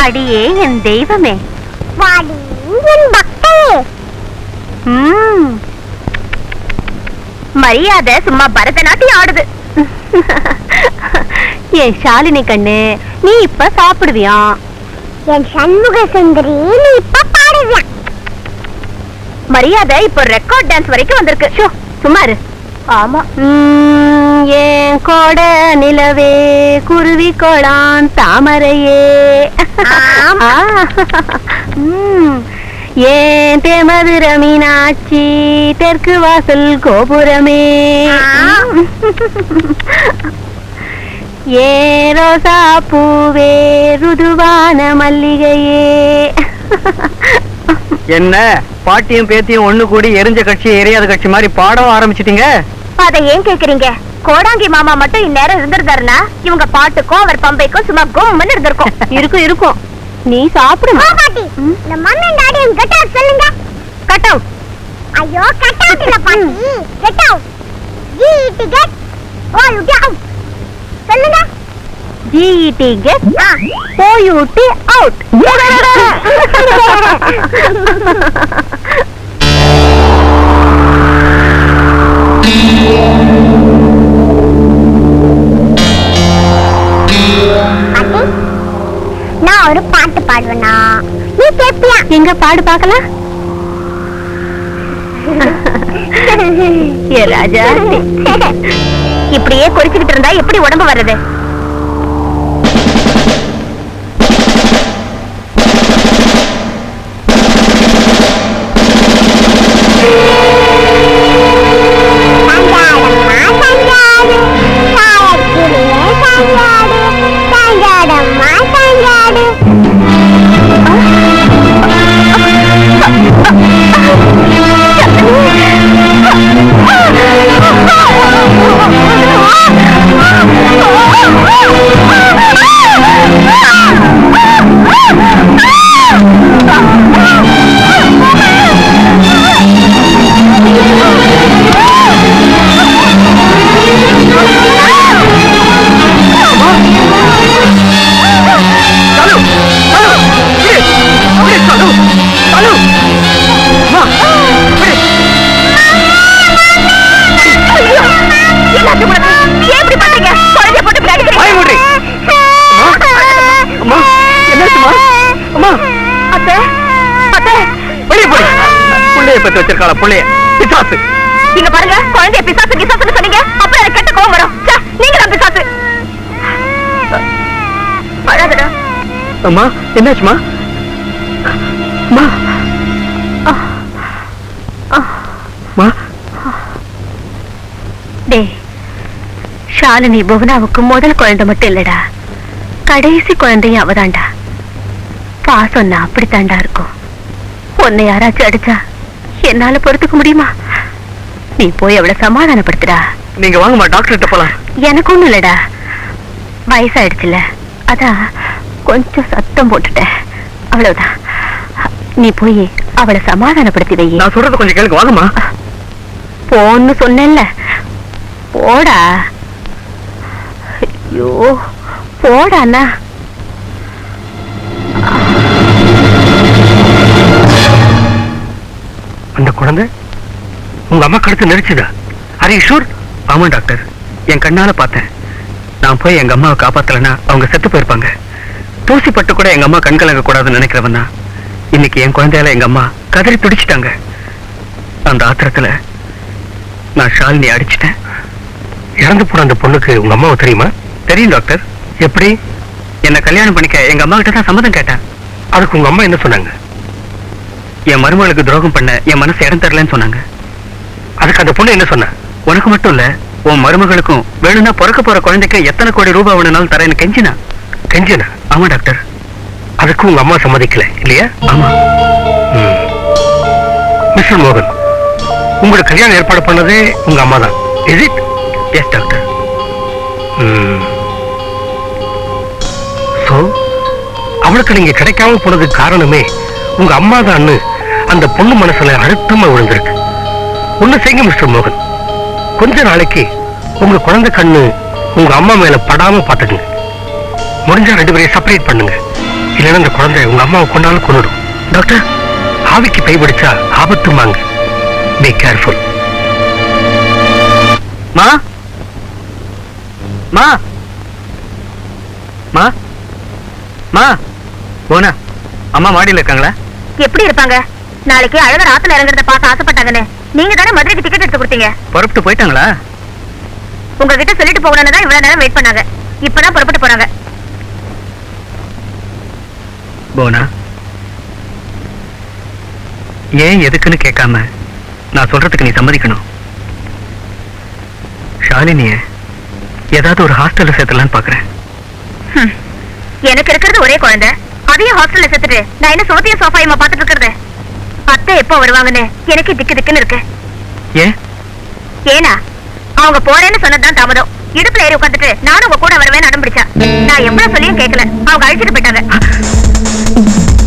D: அடியே என் தெய்வமே, வாடி என் பக்தே. மரியாதை சும்மா பரதநாட்டியம் ஆடுது. என் ஷாலினி கண்ணு, நீ இப்ப சாப்பிடுவியா? என் சண்முக சுந்தரி, நீ இப்ப பாடுவியா? மரியாதை இப்ப ரெக்கார்ட் டான்ஸ் வரைக்கும் வந்திருக்கு. சும்மா இரு. ஆமா. ஏன் கோட நிலவே, குருவி கோளான் தாமரையே, ஏன் தேமதுர மீனாட்சி, தெற்கு வாசல் கோபுரமே, ஏ ரோசா பூவே, ருதுவான மல்லிகையே.
E: என்ன பாட்டியும் பேத்தியும் ஒண்ணு கூடி எரிஞ்ச கட்சி எரியாத கட்சி மாதிரி பாடவும் ஆரம்பிச்சிட்டீங்க?
D: அதை ஏன் கேக்குறீங்க? கோடாங்கி மாமா மட்டும் இந்நேரம் இருந்திருந்தாருன்னா இவங்க பாட்டுக்கும் அவர் பம்பைக்கும் சும்மா கும்னு இருந்திருக்கும். இருக்கும் இருக்கும். நீ சாப்பிடு பாட்டி. இந்த mummy and daddy get out சொல்லுங்க. Cut out. ஐயோ கட் அவுட் இல்ல பாட்டி, get out. G T get. O U get out சொல்லுங்க. G T get. O U T out. நான் ஒரு பாட்டு பாடுவேனா, நீ கேப்பியா? எங்க பாடு பார்க்கலாம். ஏ ராஜா, இப்படியே குறிச்சுக்கிட்டு இருந்தா எப்படி உடம்பு வர்றது?
E: வச்சிருக்காள புள்ளைய பிசாசு.
D: இங்க பாருங்க, குழந்தைய பிசாசு கிசாசுன்னு சொன்னீங்க, அப்புறம் எனக்கு கெட்ட கோவம் வரும். நீங்க தான் பிசாசு. அழகடா.
E: அம்மா என்னாச்சுமா? அம்மா அம்மா.
D: டேய், ஷாலினி புவனாவுக்கு முதல் குழந்தை மட்டும் இல்லடா, கடைசி குழந்தையும் அவதான்டா. பாசம்னா அப்படித்தாண்டா இருக்கும். உன்னை யாராச்சும் அடிச்சா என்னால பொறுத்துக்க முடியுமா? நீ போய் அவளை சமாதானப்படுத்துடா.
E: நீங்க வாங்கம்மா, டாக்டர் கிட்ட போலாம்.
D: எனக்கு ஒண்ணும் இல்லடா, வயசாயிடுச்சுல, அதான் கொஞ்சம் சத்தம் போட்டுட்டேன், அவ்வளவுதான். நீ போய் அவளை சமாதானப்படுத்தி வை.
E: நான் சொல்றது கொஞ்சம் கேளுங்க, வாங்கம்மா.
D: போன்னு சொன்னேன்ல, போடா. ஐயோ போடாண்ணா.
E: அந்த குழந்தை உங்க அம்மா கழுத்து நெரிச்சுதா? அரே ஷூர்? ஆமா டாக்டர், என் கண்ணால பார்த்தேன். நான் போய் எங்க அம்மாவை காப்பாத்தலன்னா அவங்க செத்து போயிருப்பாங்க. தூசி பட்டு கூட எங்க அம்மா கண் கலங்க கூடாதுன்னு நினைக்கிறவன் தான். இன்னைக்கு என் குழந்தையால எங்க அம்மா கதறி துடிச்சிட்டாங்க. அந்த ஆத்திரத்துல நான் ஷாலினி அடிச்சிட்டேன். இறந்து போன அந்த பொண்ணுக்கு உங்க அம்மாவை தெரியுமா? தெரியும் டாக்டர். எப்படி?
F: என்ன கல்யாணம் பண்ணிக்க எங்க அம்மா கிட்ட தான் சம்மதம் கேட்டேன்.
E: அதுக்கு உங்க அம்மா என்ன சொன்னாங்க?
F: என் மருமகளுக்கு துரோகம் பண்ண என் மனசு இடம் தரலன்னு சொன்னாங்க.
E: அதுக்கு அந்த பொண்ணு என்ன சொன்னா?
F: உனக்கு மட்டும் இல்ல, உன் மருமகளுக்கும் வேணும்னா பிறக்க போற குழந்தைக்கு எத்தனை கோடி ரூபாய் வேணும்னாலும் தரேன்னு கெஞ்சினா.
E: கெஞ்சினா?
F: ஆமா டாக்டர்.
E: அதுக்கு உங்க அம்மா சம்மதிக்கல இல்லையா?
F: ஆமா.
E: மிஸ்டர் மோகன், உங்களுக்கு கல்யாணம் ஏற்பாடு பண்ணதே உங்க அம்மா தான். Is it?
F: Yes doctor.
E: So அவளுக்கு நீங்க கிடைக்காம போனதுக்கு காரணமே உங்க அம்மா தான் அந்த பொண்ணு மனசுல அழுத்தமா விழுந்திருக்கு. ஒண்ணு செய்யுங்க மிஸ்டர் மோகன், கொஞ்ச நாளைக்கு உங்க குழந்தை கண்ணு உங்க அம்மா மேல படாம பாத்துக்குங்க. முடிஞ்சா 2 பேரையும் செப்பரேட் பண்ணுங்க. இல்லைன்னா அந்த குழந்தை உங்க அம்மாவை கொண்டாலும் கொண்டுடும். டாக்டர், ஆவிக்கு பை பிடிச்சா ஆபத்துமாங்க. Be careful.
F: மா மா மா மா போனா அம்மா மாடியில் இருக்காங்களா?
D: எப்படி இருப்பாங்க? நாளைக்கு அழகர் ஆத்துல இறங்குறத பார்க்க ஆசைப்பட்டாங்கன்னு நீங்க தானே மதுரைக்கு டிக்கெட் எடுத்து கொடுத்தீங்க.
F: புறப்பட்டு போயிட்டாங்களா?
D: உங்ககிட்ட சொல்லிட்டு போகணும்னு தான் இவ்வளவு நேரம் வெயிட் பண்ணாங்க. இப்பதான் புறப்பட்டு போறாங்க.
F: போனா ஏன் எதுக்குன்னு கேட்காம நான் சொல்றதுக்கு நீ சம்மதிக்கணும். ஷாலினிய ஏதாவது ஒரு ஹாஸ்டல்ல சேர்த்தலான்னு பாக்குறேன்.
D: எனக்கு இருக்கிறது ஒரே குழந்தை, அதையும் ஹாஸ்டல்ல சேர்த்துட்டு நான் என்ன சோத்திய சோஃபாயமா பாத்துட்டு இருக்கிறது? அத்தை எப்போ வருவாங்கன்னு எனக்கு திக்கு திக்குன்னு இருக்கு.
F: ஏன்?
D: ஏனா அவங்க போறேன்னு சொன்னதுதான் தாமதம். இடுப்புல ஏறி உட்காந்துட்டு நானும் உங்க கூட